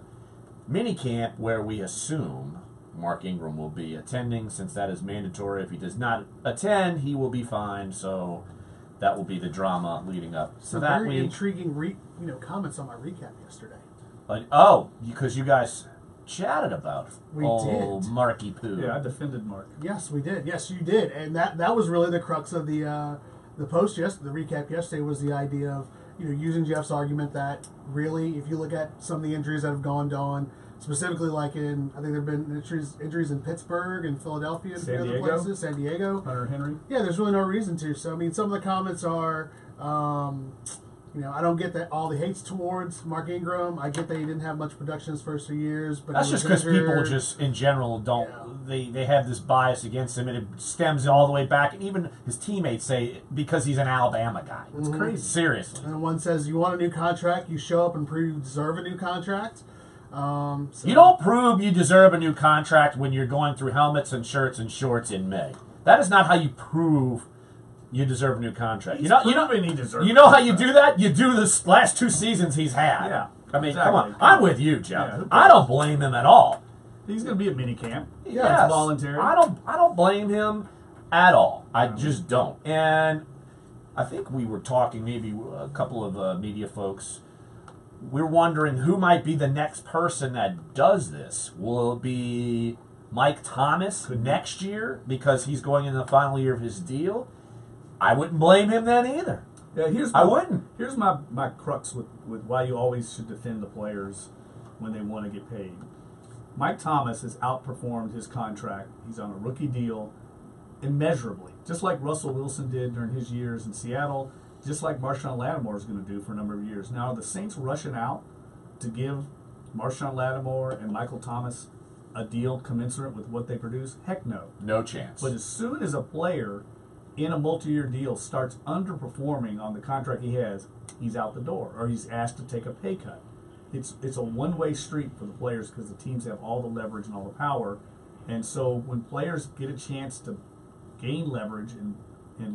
minicamp where we assume Mark Ingram will be attending, since that is mandatory. If he does not attend, he will be fined. So that will be the drama leading up to that very week. Intriguing, comments on my recap yesterday. Because you guys chatted about did. Marky Poo. Yeah, I defended Mark. Yes, we did. Yes, you did, and that was really the crux of the post the recap yesterday was the idea of using Jeff's argument that really, if you look at some of the injuries that have gone on, specifically like I think there have been injuries in Pittsburgh and Philadelphia and a few other places, San Diego, Hunter Henry. Yeah, there's really no reason to. So I mean, some of the comments are. I don't get that all the hates towards Mark Ingram. I get that he didn't have much production his first 2 years, but that's just because people just in general don't. Yeah. They have this bias against him, and it stems all the way back. And even his teammates say because he's an Alabama guy. It's crazy. Seriously. And one says you want a new contract, you show up and prove you deserve a new contract. You don't prove you deserve a new contract when you're going through helmets and shirts and shorts in May. That is not how you prove you deserve a new contract. He deserves. You know how you do that? You do the last 2 seasons he's had. Yeah. I mean, exactly. come on. I'm with you, Jeff. Yeah, I don't blame him at all. He's going to be at minicamp. Yeah, it's voluntary. I don't blame him at all. I just don't. And I think we were talking, maybe a couple of media folks. We're wondering who might be the next person that does this. Will it be Mike Thomas next year because he's going into the final year of his deal? I wouldn't blame him then either. Yeah, I wouldn't. Here's my crux with why you always should defend the players when they want to get paid. Mike Thomas has outperformed his contract. He's on a rookie deal immeasurably, just like Russell Wilson did during his years in Seattle, just like Marshawn Lattimore is going to do for a number of years. Now, are the Saints rushing out to give Marshawn Lattimore and Michael Thomas a deal commensurate with what they produce? Heck no. No chance. But as soon as a player in a multi-year deal starts underperforming on the contract he has, he's out the door, or he's asked to take a pay cut. It's a one-way street for the players because the teams have all the leverage and all the power. And so when players get a chance to gain leverage and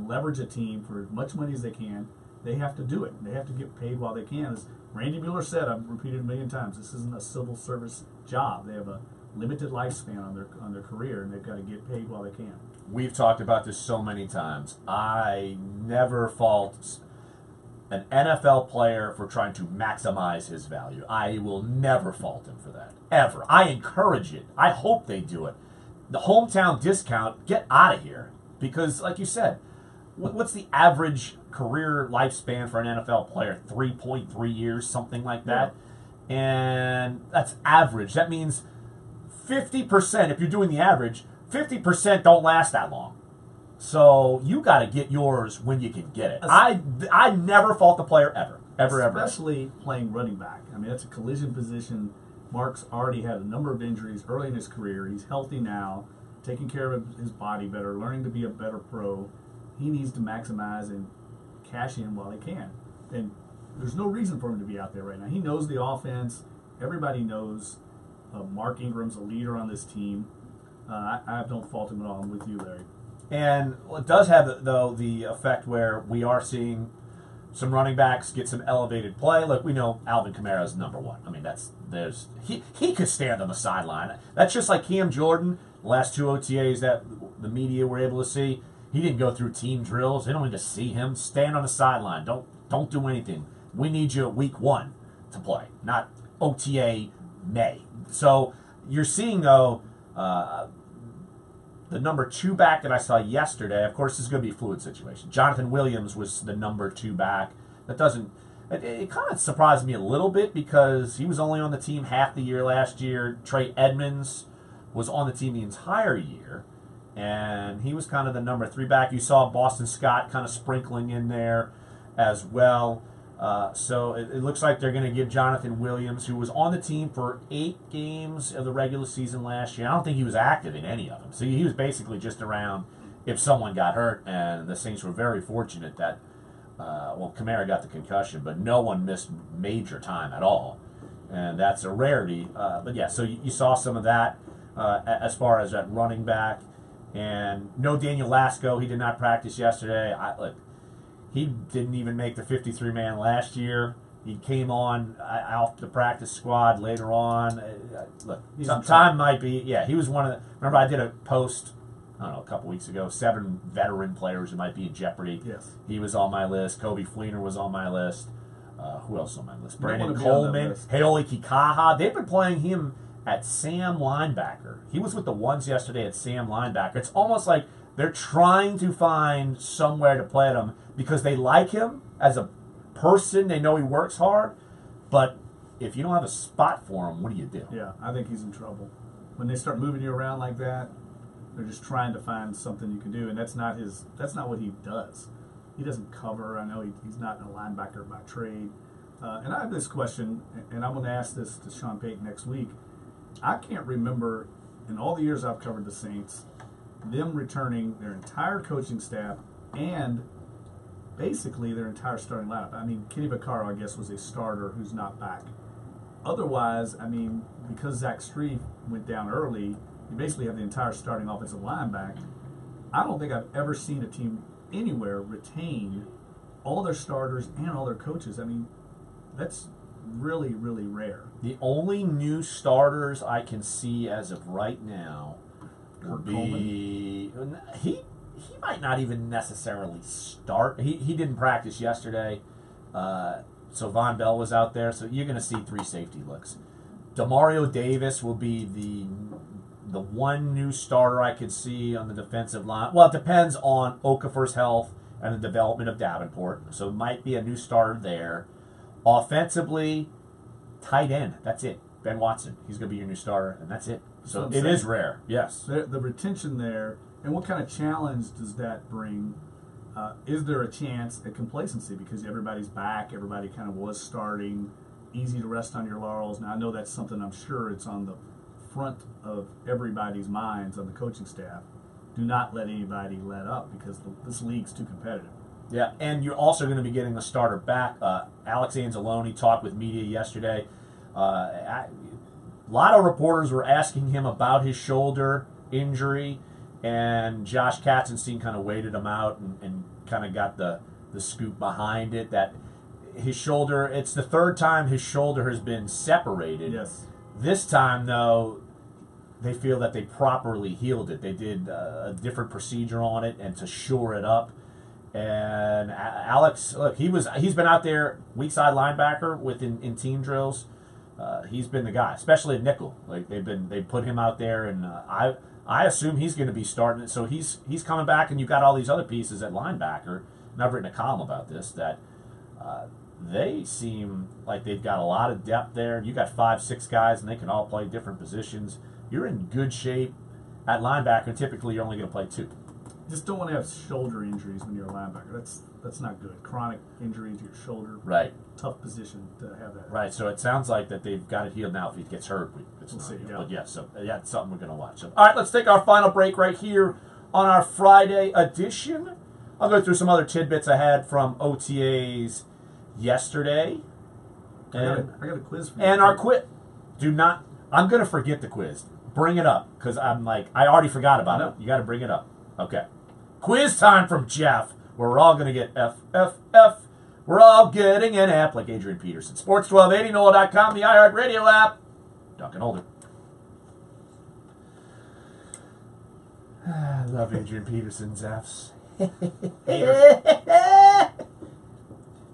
leverage a team for as much money as they can, they have to do it. They have to get paid while they can. As Randy Mueller said, I've repeated a million times, this isn't a civil service job. They have a limited lifespan on their career, and they've got to get paid while they can. We've talked about this so many times. I never fault an NFL player for trying to maximize his value. I will never fault him for that, ever. I encourage it. I hope they do it. The hometown discount, get out of here. Because, like you said, what's the average career lifespan for an NFL player? 3.3 years, something like that. Yeah. And that's average. That means 50%, if you're doing the average, 50% don't last that long. So you got to get yours when you can get it. I never fault the player ever. Especially playing running back. I mean, that's a collision position. Mark's already had a number of injuries early in his career. He's healthy now, taking care of his body better, learning to be a better pro. He needs to maximize and cash in while he can. And there's no reason for him to be out there right now. He knows the offense. Everybody knows Mark Ingram's a leader on this team. I don't fault him at all. I'm with you, Larry. And it does have, though, the effect where we are seeing some running backs get some elevated play. Like we know Alvin Kamara is number one. I mean, he could stand on the sideline. That's just like Cam Jordan. The last 2 OTAs that the media were able to see, he didn't go through team drills. They don't need to see him. Stand on the sideline. Don't do anything. We need you at week 1 to play, not OTA May. So you're seeing, though, the number 2 back that I saw yesterday, of course, this is going to be a fluid situation. Jonathan Williams was the number 2 back. That doesn't... It kind of surprised me a little bit because he was only on the team half the year last year. Trey Edmonds was on the team the entire year, and he was kind of the number 3 back. You saw Boston Scott kind of sprinkling in there as well. So it looks like they're going to give Jonathan Williams, who was on the team for 8 games of the regular season last year. I don't think he was active in any of them. So he was basically just around if someone got hurt, and the Saints were very fortunate that Kamara got the concussion, but no one missed major time at all, and that's a rarity. But yeah, so you saw some of that as far as that running back, and no Daniel Lasco. He did not practice yesterday. He didn't even make the 53-man last year. He came on off the practice squad later on. Look, some time might be. Yeah, he was one of the. Remember, I did a post, I don't know, a couple weeks ago, 7 veteran players who might be in jeopardy. Yes. He was on my list. Kobe Fleener was on my list. Who else on my list? Brandon Coleman, Heoli Kikaha. They've been playing him at Sam linebacker. He was with the ones yesterday at Sam linebacker. It's almost like they're trying to find somewhere to play him because they like him as a person. They know he works hard. But if you don't have a spot for him, what do you do? Yeah, I think he's in trouble. When they start moving you around like that, they're just trying to find something you can do, and that's not what he does. He doesn't cover. I know he's not a linebacker by trade. And I have this question, and I'm going to ask this to Sean Payton next week. I can't remember, in all the years I've covered the Saints, them returning their entire coaching staff and basically their entire starting lineup. I mean, Kenny Vaccaro, I guess, was a starter who's not back. Otherwise, I mean, because Zach Strief went down early, you basically have the entire starting offensive line back. I don't think I've ever seen a team anywhere retain all their starters and all their coaches. I mean, that's really, really rare. The only new starters I can see as of right now would be he might not even necessarily start. He didn't practice yesterday, so Von Bell was out there. So you're going to see 3 safety looks. Demario Davis will be the one new starter I could see on the defensive line. Well, it depends on Okafor's health and the development of Davenport. So it might be a new starter there. Offensively, tight end. That's it. Ben Watson. He's going to be your new starter, and that's it. So it is rare. Yes. The retention there, and what kind of challenge does that bring? Is there a chance at complacency because everybody's back, everybody kind of was starting, easy to rest on your laurels? Now, I know that's something I'm sure it's on the front of everybody's minds on the coaching staff. Do not let anybody let up because this league's too competitive. Yeah, and you're also going to be getting a starter back. Alex Anzalone talked with media yesterday. A lot of reporters were asking him about his shoulder injury, and Josh Katzenstein kind of waited him out and kind of got the scoop behind it, that his shoulder, it's the 3rd time his shoulder has been separated. Yes. This time, though, they feel that they properly healed it. They did a different procedure on it and to shore it up. And Alex, look, he's been out there weak side linebacker in team drills. He's been the guy, especially at nickel. Like they put him out there, and I assume he's going to be starting it. So he's coming back, and you've got all these other pieces at linebacker. And I've written a column about this that they seem like they've got a lot of depth there. You got 5-6 guys, and they can all play different positions. You're in good shape at linebacker. Typically, you're only going to play 2. Just don't want to have shoulder injuries when you're a linebacker. That's not good. Chronic injury to your shoulder. Right. Tough position to have that. Right. So it sounds like that they've got it healed now. If he gets hurt, we'll see. Yeah. But yeah, so yeah, it's something we're going to watch. So, all right, let's take our final break right here on our Friday edition. I'll go through some other tidbits I had from OTAs yesterday. And I got a quiz for you. And our quiz. I'm going to forget the quiz. Bring it up, because I'm like, I already forgot about it. You got to bring it up. Okay. Quiz time from Jeff. We're all going to get F, F, F. We're all getting an app like Adrian Peterson. Sports 1280, NOLA.com, the iHeartRadio app. Dunc and Older. I love Adrian Peterson's Fs.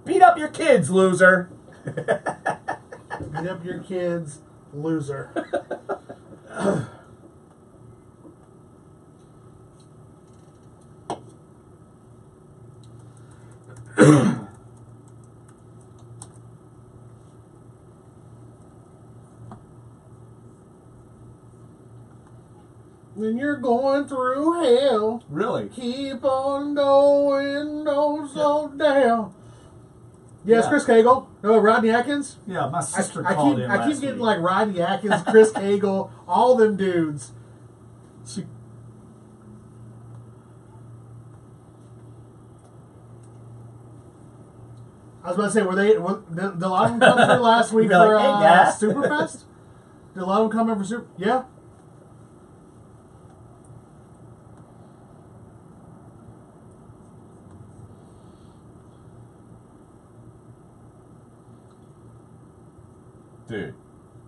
Beat up your kids, loser. Beat up your kids, loser. When you're going through hell, Really? keep on going, don't slow down. Yes, Yeah. Chris Cagle. No, Rodney Atkins. Yeah, my sister I called keep, in I last keep getting week. like Rodney Atkins, Chris Cagle, all them dudes. She, I was about to say, did a lot of them come through last week Be for like, "Hey, guys." Superfest? Did a lot of them come in for Super? Yeah. Dude,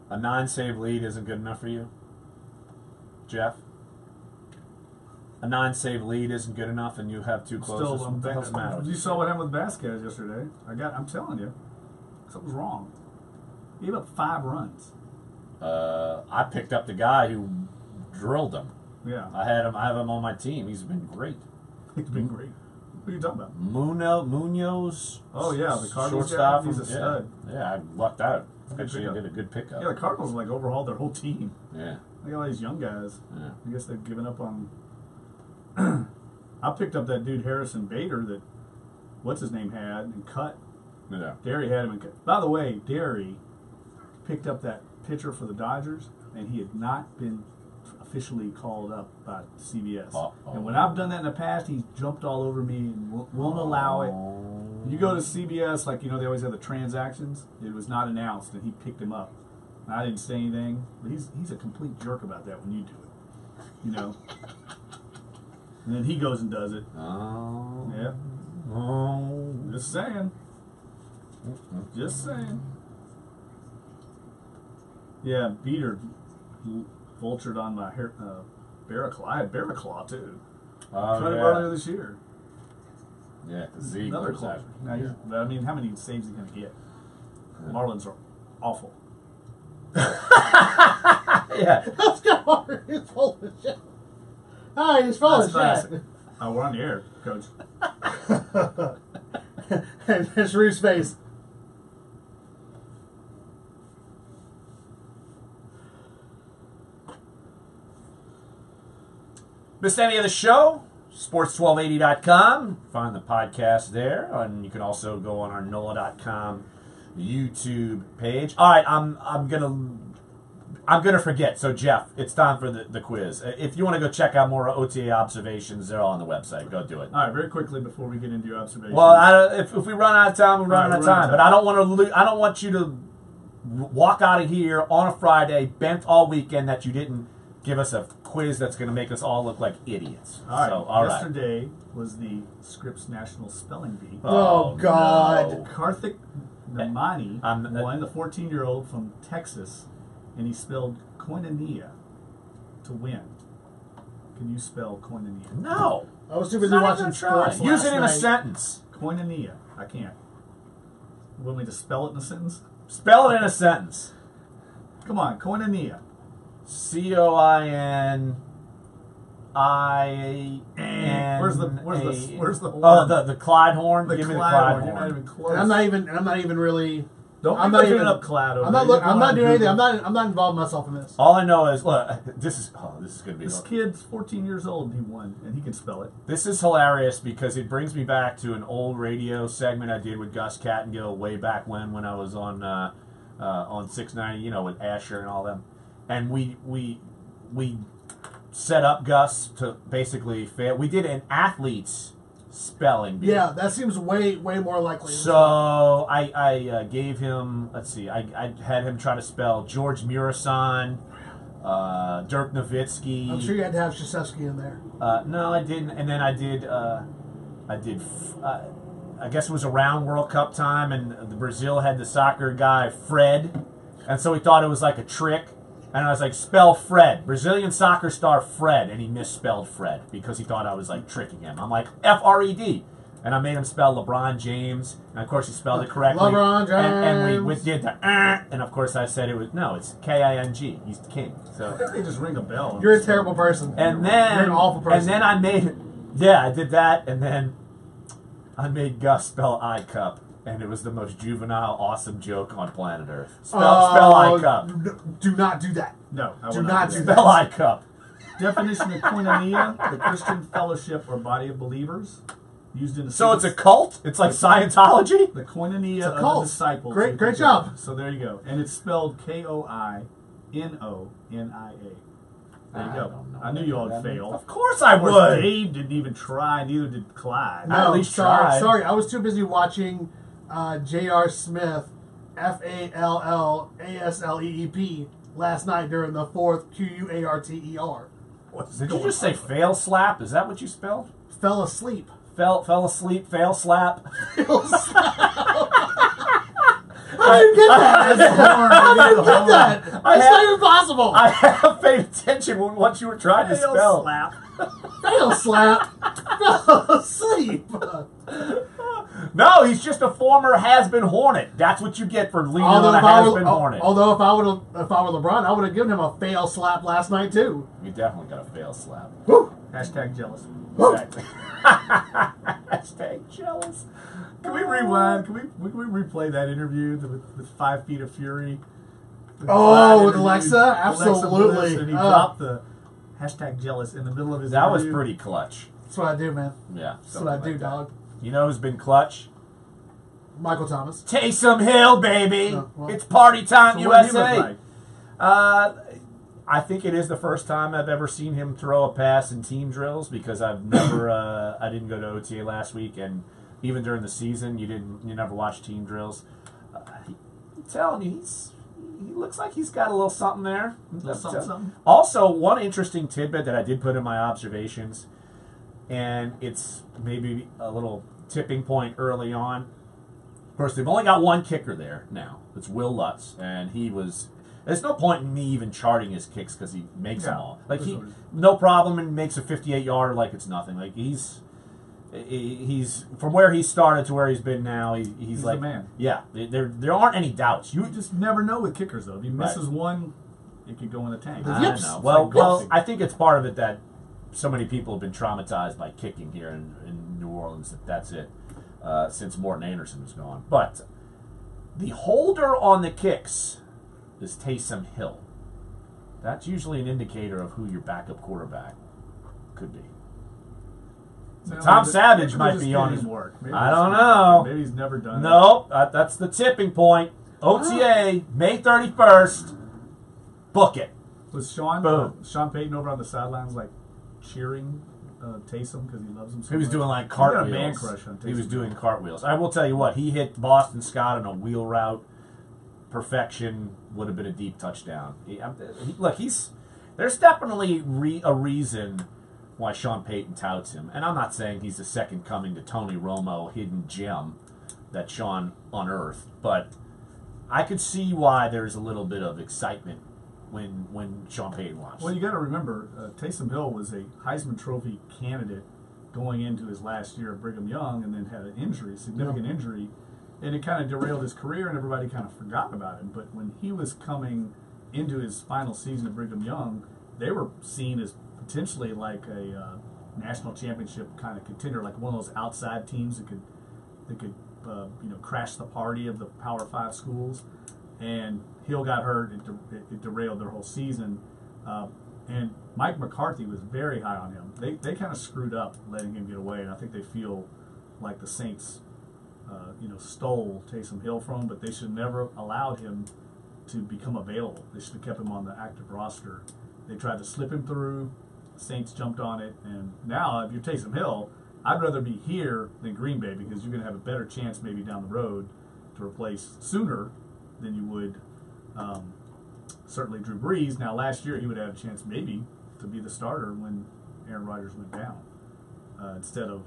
a 9-save lead isn't good enough for you? Jeff? A 9-save lead isn't good enough and you have two closes? still, What the hell's the matter with you saw what happened with Vasquez yesterday. I'm telling you, something's wrong. He gave up 5 runs. I picked up the guy who drilled him. Yeah, I have him on my team. He's been great. he's been great. What are you talking about? Munoz. Oh, yeah, the Cardinals shortstop. guy? He's a stud. Yeah, I lucked out. Good Actually, I pickup. did a good pickup. Yeah, the Cardinals like overhauled their whole team. Yeah. They got all these young guys. Yeah. I guess they've given up on. I picked up that dude Harrison Bader that what's his name had and cut. Yeah. Derry had him and cut. By the way, Derry picked up that pitcher for the Dodgers, and he had not been officially called up by CBS. And when I've done that in the past, he's jumped all over me and won't allow it. You go to CBS, like, you know, they always have the transactions. It was not announced, and he picked him up. And I didn't say anything, but he's a complete jerk about that when you do it. You know? And then he goes and does it. Oh. Yeah. Oh. Just saying. Just saying. Yeah, Beater vultured on my hair, Barraclaw. I had Barraclaw, too. Oh, Tried him yeah. earlier this year. Yeah, the Z Another was closer. that. Now, Yeah. but I mean, how many saves is he going to get? Marlins are awful. Yeah. Let's go. It's full of shit. Hi, he's full of That's shit. classic. Oh, we're on the air, Coach. And there's Reeve's face. Missed any of the show? Sports1280.com. Find the podcast there. And you can also go on our NOLA.com YouTube page. All right, I'm gonna forget. So Jeff, it's time for the quiz. If you want to go check out more OTA observations, they're all on the website. Go do it. All right, very quickly before we get into your observations. Well, if we run out of time, we run All out of right, time. But I don't want to. I don't want you to walk out of here on a Friday, bent all weekend, that you didn't give us a quiz that's going to make us all look like idiots. All right. So, all right. Yesterday was the Scripps National Spelling Bee. Oh, God. no. Karthik Namani I'm- won, the 14-year-old from Texas, and he spelled koinonia to win. Can you spell koinonia? No. I was too busy Not watching even try. sports. Use last it in a night. sentence. Koinonia. I can't. You want me to spell it in a sentence? Spell it in a sentence. Come on, koinonia. COININ. Where's the horn? Oh, the Clyde horn. The Give me the Clyde Clyde horn. You're not horn. even close. And I'm not even really. Don't I'm be not looking even up Clyde over I'm there. not. You're I'm not going doing on anything. Google. I'm not involving myself in this. All I know is, look, this is going to be. This kid's 14 years old and he won, and he can spell it. This is hilarious because it brings me back to an old radio segment I did with Gus Cattingill way back when I was on 690, you know, with Asher and all them, and we set up Gus to basically fail. We did an athlete's spelling bee. Yeah, that seems way more likely. So I gave him, let's see, I had him try to spell George Murasan, Dirk Nowitzki. I'm sure you had to have Krzyzewski in there. No, I didn't. And then I guess it was around World Cup time, and the Brazil had the soccer guy Fred, and so he thought it was like a trick. And I was like, spell Fred. Brazilian soccer star Fred. And he misspelled Fred because he thought I was like tricking him. I'm like, F-R-E-D. And I made him spell LeBron James. And of course he spelled it correctly. LeBron James. And we did the and of course I said it's K-I-N-G. He's the king. So I think they just ring a bell. You're a terrible person. and then You're an awful person. And then I made I did that, and then I made Gus spell I-cup. And it was the most juvenile, awesome joke on planet Earth. Spell I-cup. Do not do that. No, I will Do not do do that. Spell I-cup. Definition of koinonia, the Christian fellowship or body of believers. Used in the So it's a cult? It's like Scientology? the koinonia It's a of cult. the disciples. Great job. So there you go. And it's spelled Koinonia. There you I go. don't know I knew what you all that would means. fail. Of course I Of course, would. Dave didn't even try, neither did Clyde. I at least tried. Sorry, I was too busy watching J.R. Smith, F-A-L-L-A-S-L-E-E-P, last night during the fourth Q-U-A-R-T-E-R. Did you just say fail slap? Is that what you spelled? Fell asleep. Fell asleep, fail slap. How did you get that? How did you get that? That's not even possible. I have paid attention when what you were trying to Fail spell. slap. Fail slap. Fell asleep. No, he's just a former has-been Hornet. That's what you get for leading on a if I has-been Hornet. although if I were LeBron, I would have given him a fail slap last night too. You definitely got a fail slap. Woo. Hashtag jealous. Exactly. Hashtag jealous. Can we rewind? Can we replay that interview with 5 Feet of Fury? Oh, with Interview. Alexa? Absolutely. Bliss, and he dropped the hashtag jealous in the middle of his That was interview. pretty clutch. That's what I do, man. Yeah. That's what I do, something like that. dog. You know who's been clutch? Michael Thomas. Taysom Hill, baby. Oh, well. It's party time, So what did he USA. look like? I think it is the first time I've ever seen him throw a pass in team drills because I've never. I didn't go to OTA last week, and even during the season, you never watched team drills. I'm telling you, he looks like he's got a little something there. Something. Also, one interesting tidbit that I did put in my observations, and it's maybe a little tipping point early on. Of course, they've only got one kicker there now. It's Will Lutz, and he was. There's no point in me even charting his kicks because he makes them all. Like no problem, and makes a 58-yarder like it's nothing. Like he's from where he started to where he's been now. He's like the man. Yeah, there aren't any doubts. You just never know with kickers though. If he misses one, it could go in the tank. I Yips. know. It's Well, like golfing. I think it's part of it that so many people have been traumatized by kicking here in New Orleans that's it since Morton Anderson was gone. But the holder on the kicks is Taysom Hill. That's usually an indicator of who your backup quarterback could be. Tom Savage might be on his work. I don't know. Maybe he's never done it. No, that's the tipping point. OTA, May 31st. Book it. Was Sean Payton over on the sidelines like cheering Taysom because he loves him so He was much? doing like He's got cartwheels. a man crush on Taysom. He was doing cartwheels. I will tell you what, he hit Boston Scott on a wheel route. Perfection would have been a deep touchdown. There's definitely a reason why Sean Payton touts him. And I'm not saying he's the second coming to Tony Romo, hidden gem that Sean unearthed. But I could see why there's a little bit of excitement when Sean Payton watched. Well, you got to remember, Taysom Hill was a Heisman Trophy candidate going into his last year at Brigham Young, and then had an injury, significant injury, and it kind of derailed his career, and everybody kind of forgot about him. But when he was coming into his final season at Brigham Young, they were seen as potentially like a national championship kind of contender, like one of those outside teams that could crash the party of the Power 5 schools. And Hill got hurt. It derailed their whole season. And Mike McCarthy was very high on him. They kind of screwed up letting him get away, and I think they feel like the Saints, stole Taysom Hill from him, but they should never allowed him to become available. They should have kept him on the active roster. They tried to slip him through. The Saints jumped on it, and now if you're Taysom Hill, I'd rather be here than Green Bay because you're going to have a better chance maybe down the road to replace sooner than you would certainly Drew Brees. Now, last year he would have a chance maybe to be the starter when Aaron Rodgers went down instead of,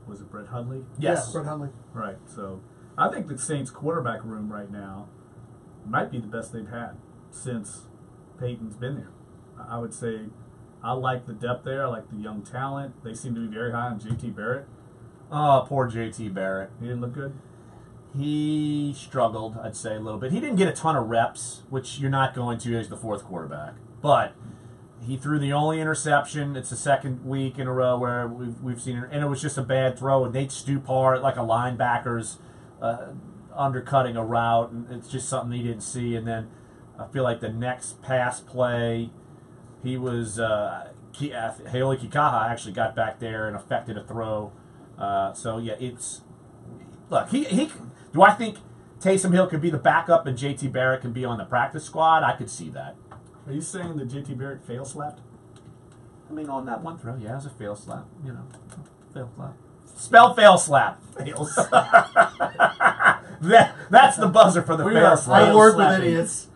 was it Brett Hundley? Yes. Yeah, Brett Hundley. Right. So I think the Saints quarterback room right now might be the best they've had since Peyton's been there. I would say I like the depth there. I like the young talent. They seem to be very high on J.T. Barrett. Oh, poor J.T. Barrett. He didn't look good. He struggled, I'd say, a little bit. He didn't get a ton of reps, which you're not going to as the fourth quarterback. But he threw the only interception. It's the second week in a row where we've seen it. And it was just a bad throw. And Nate Stupar, like a linebacker's undercutting a route. And it's just something he didn't see. And then I feel like the next pass play, he was Haoli Kikaha actually got back there and affected a throw. So, yeah, it's... Look, he do I think Taysom Hill could be the backup and J.T. Barrett can be on the practice squad? I could see that. Are you saying that J.T. Barrett fail slapped? I mean, on that one throw, yeah, it was a fail slap. You know, fail slap. Spell fail slap. Fails. That's the buzzer for the fail slap. I work with idiots.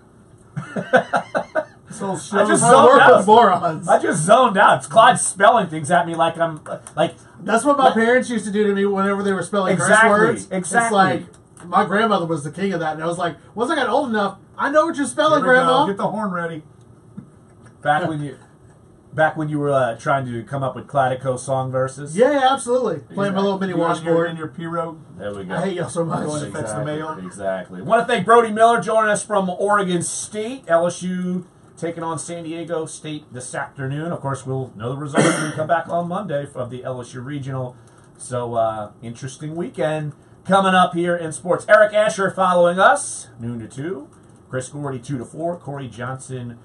So I just zoned out. With morons. I just zoned out. It's Clyde spelling things at me like I'm like. That's what my parents used to do to me whenever they were spelling curse words. Exactly. It's like my grandmother was the king of that, and I was like, once I got old enough, I know what you're spelling, Grandma. Get the horn ready. Back when you were trying to come up with Clodico song verses. Yeah, absolutely. Playing my little mini washboard in your P-Road. There we go. I hate y'all so much. Going to fetch the mail. Exactly. Want to thank Brody Miller joining us from Oregon State. LSU taking on San Diego State this afternoon. Of course, we'll know the results when we come back on Monday of the LSU Regional. So, interesting weekend coming up here in sports. Eric Asher following us, noon to 2. Chris Gordy, 2 to 4. Corey Johnson,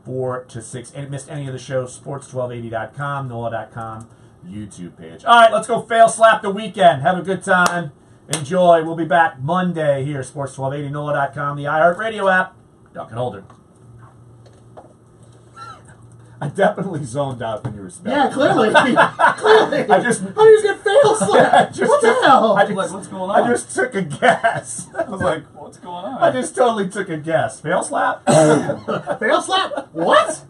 4 to 6. And missed any of the show, sports1280.com, NOLA.com, YouTube page. All right, let's go fail slap the weekend. Have a good time. Enjoy. We'll be back Monday here, sports1280, NOLA.com, the iHeartRadio app. Dunc and Holder. I definitely zoned out when you were spelling. Yeah, clearly. Clearly. I just... How do you get fail slap? What the hell? What's going on? I just took a guess. I was like, what's going on? I just totally took a guess. Fail slap? Fail slap? What?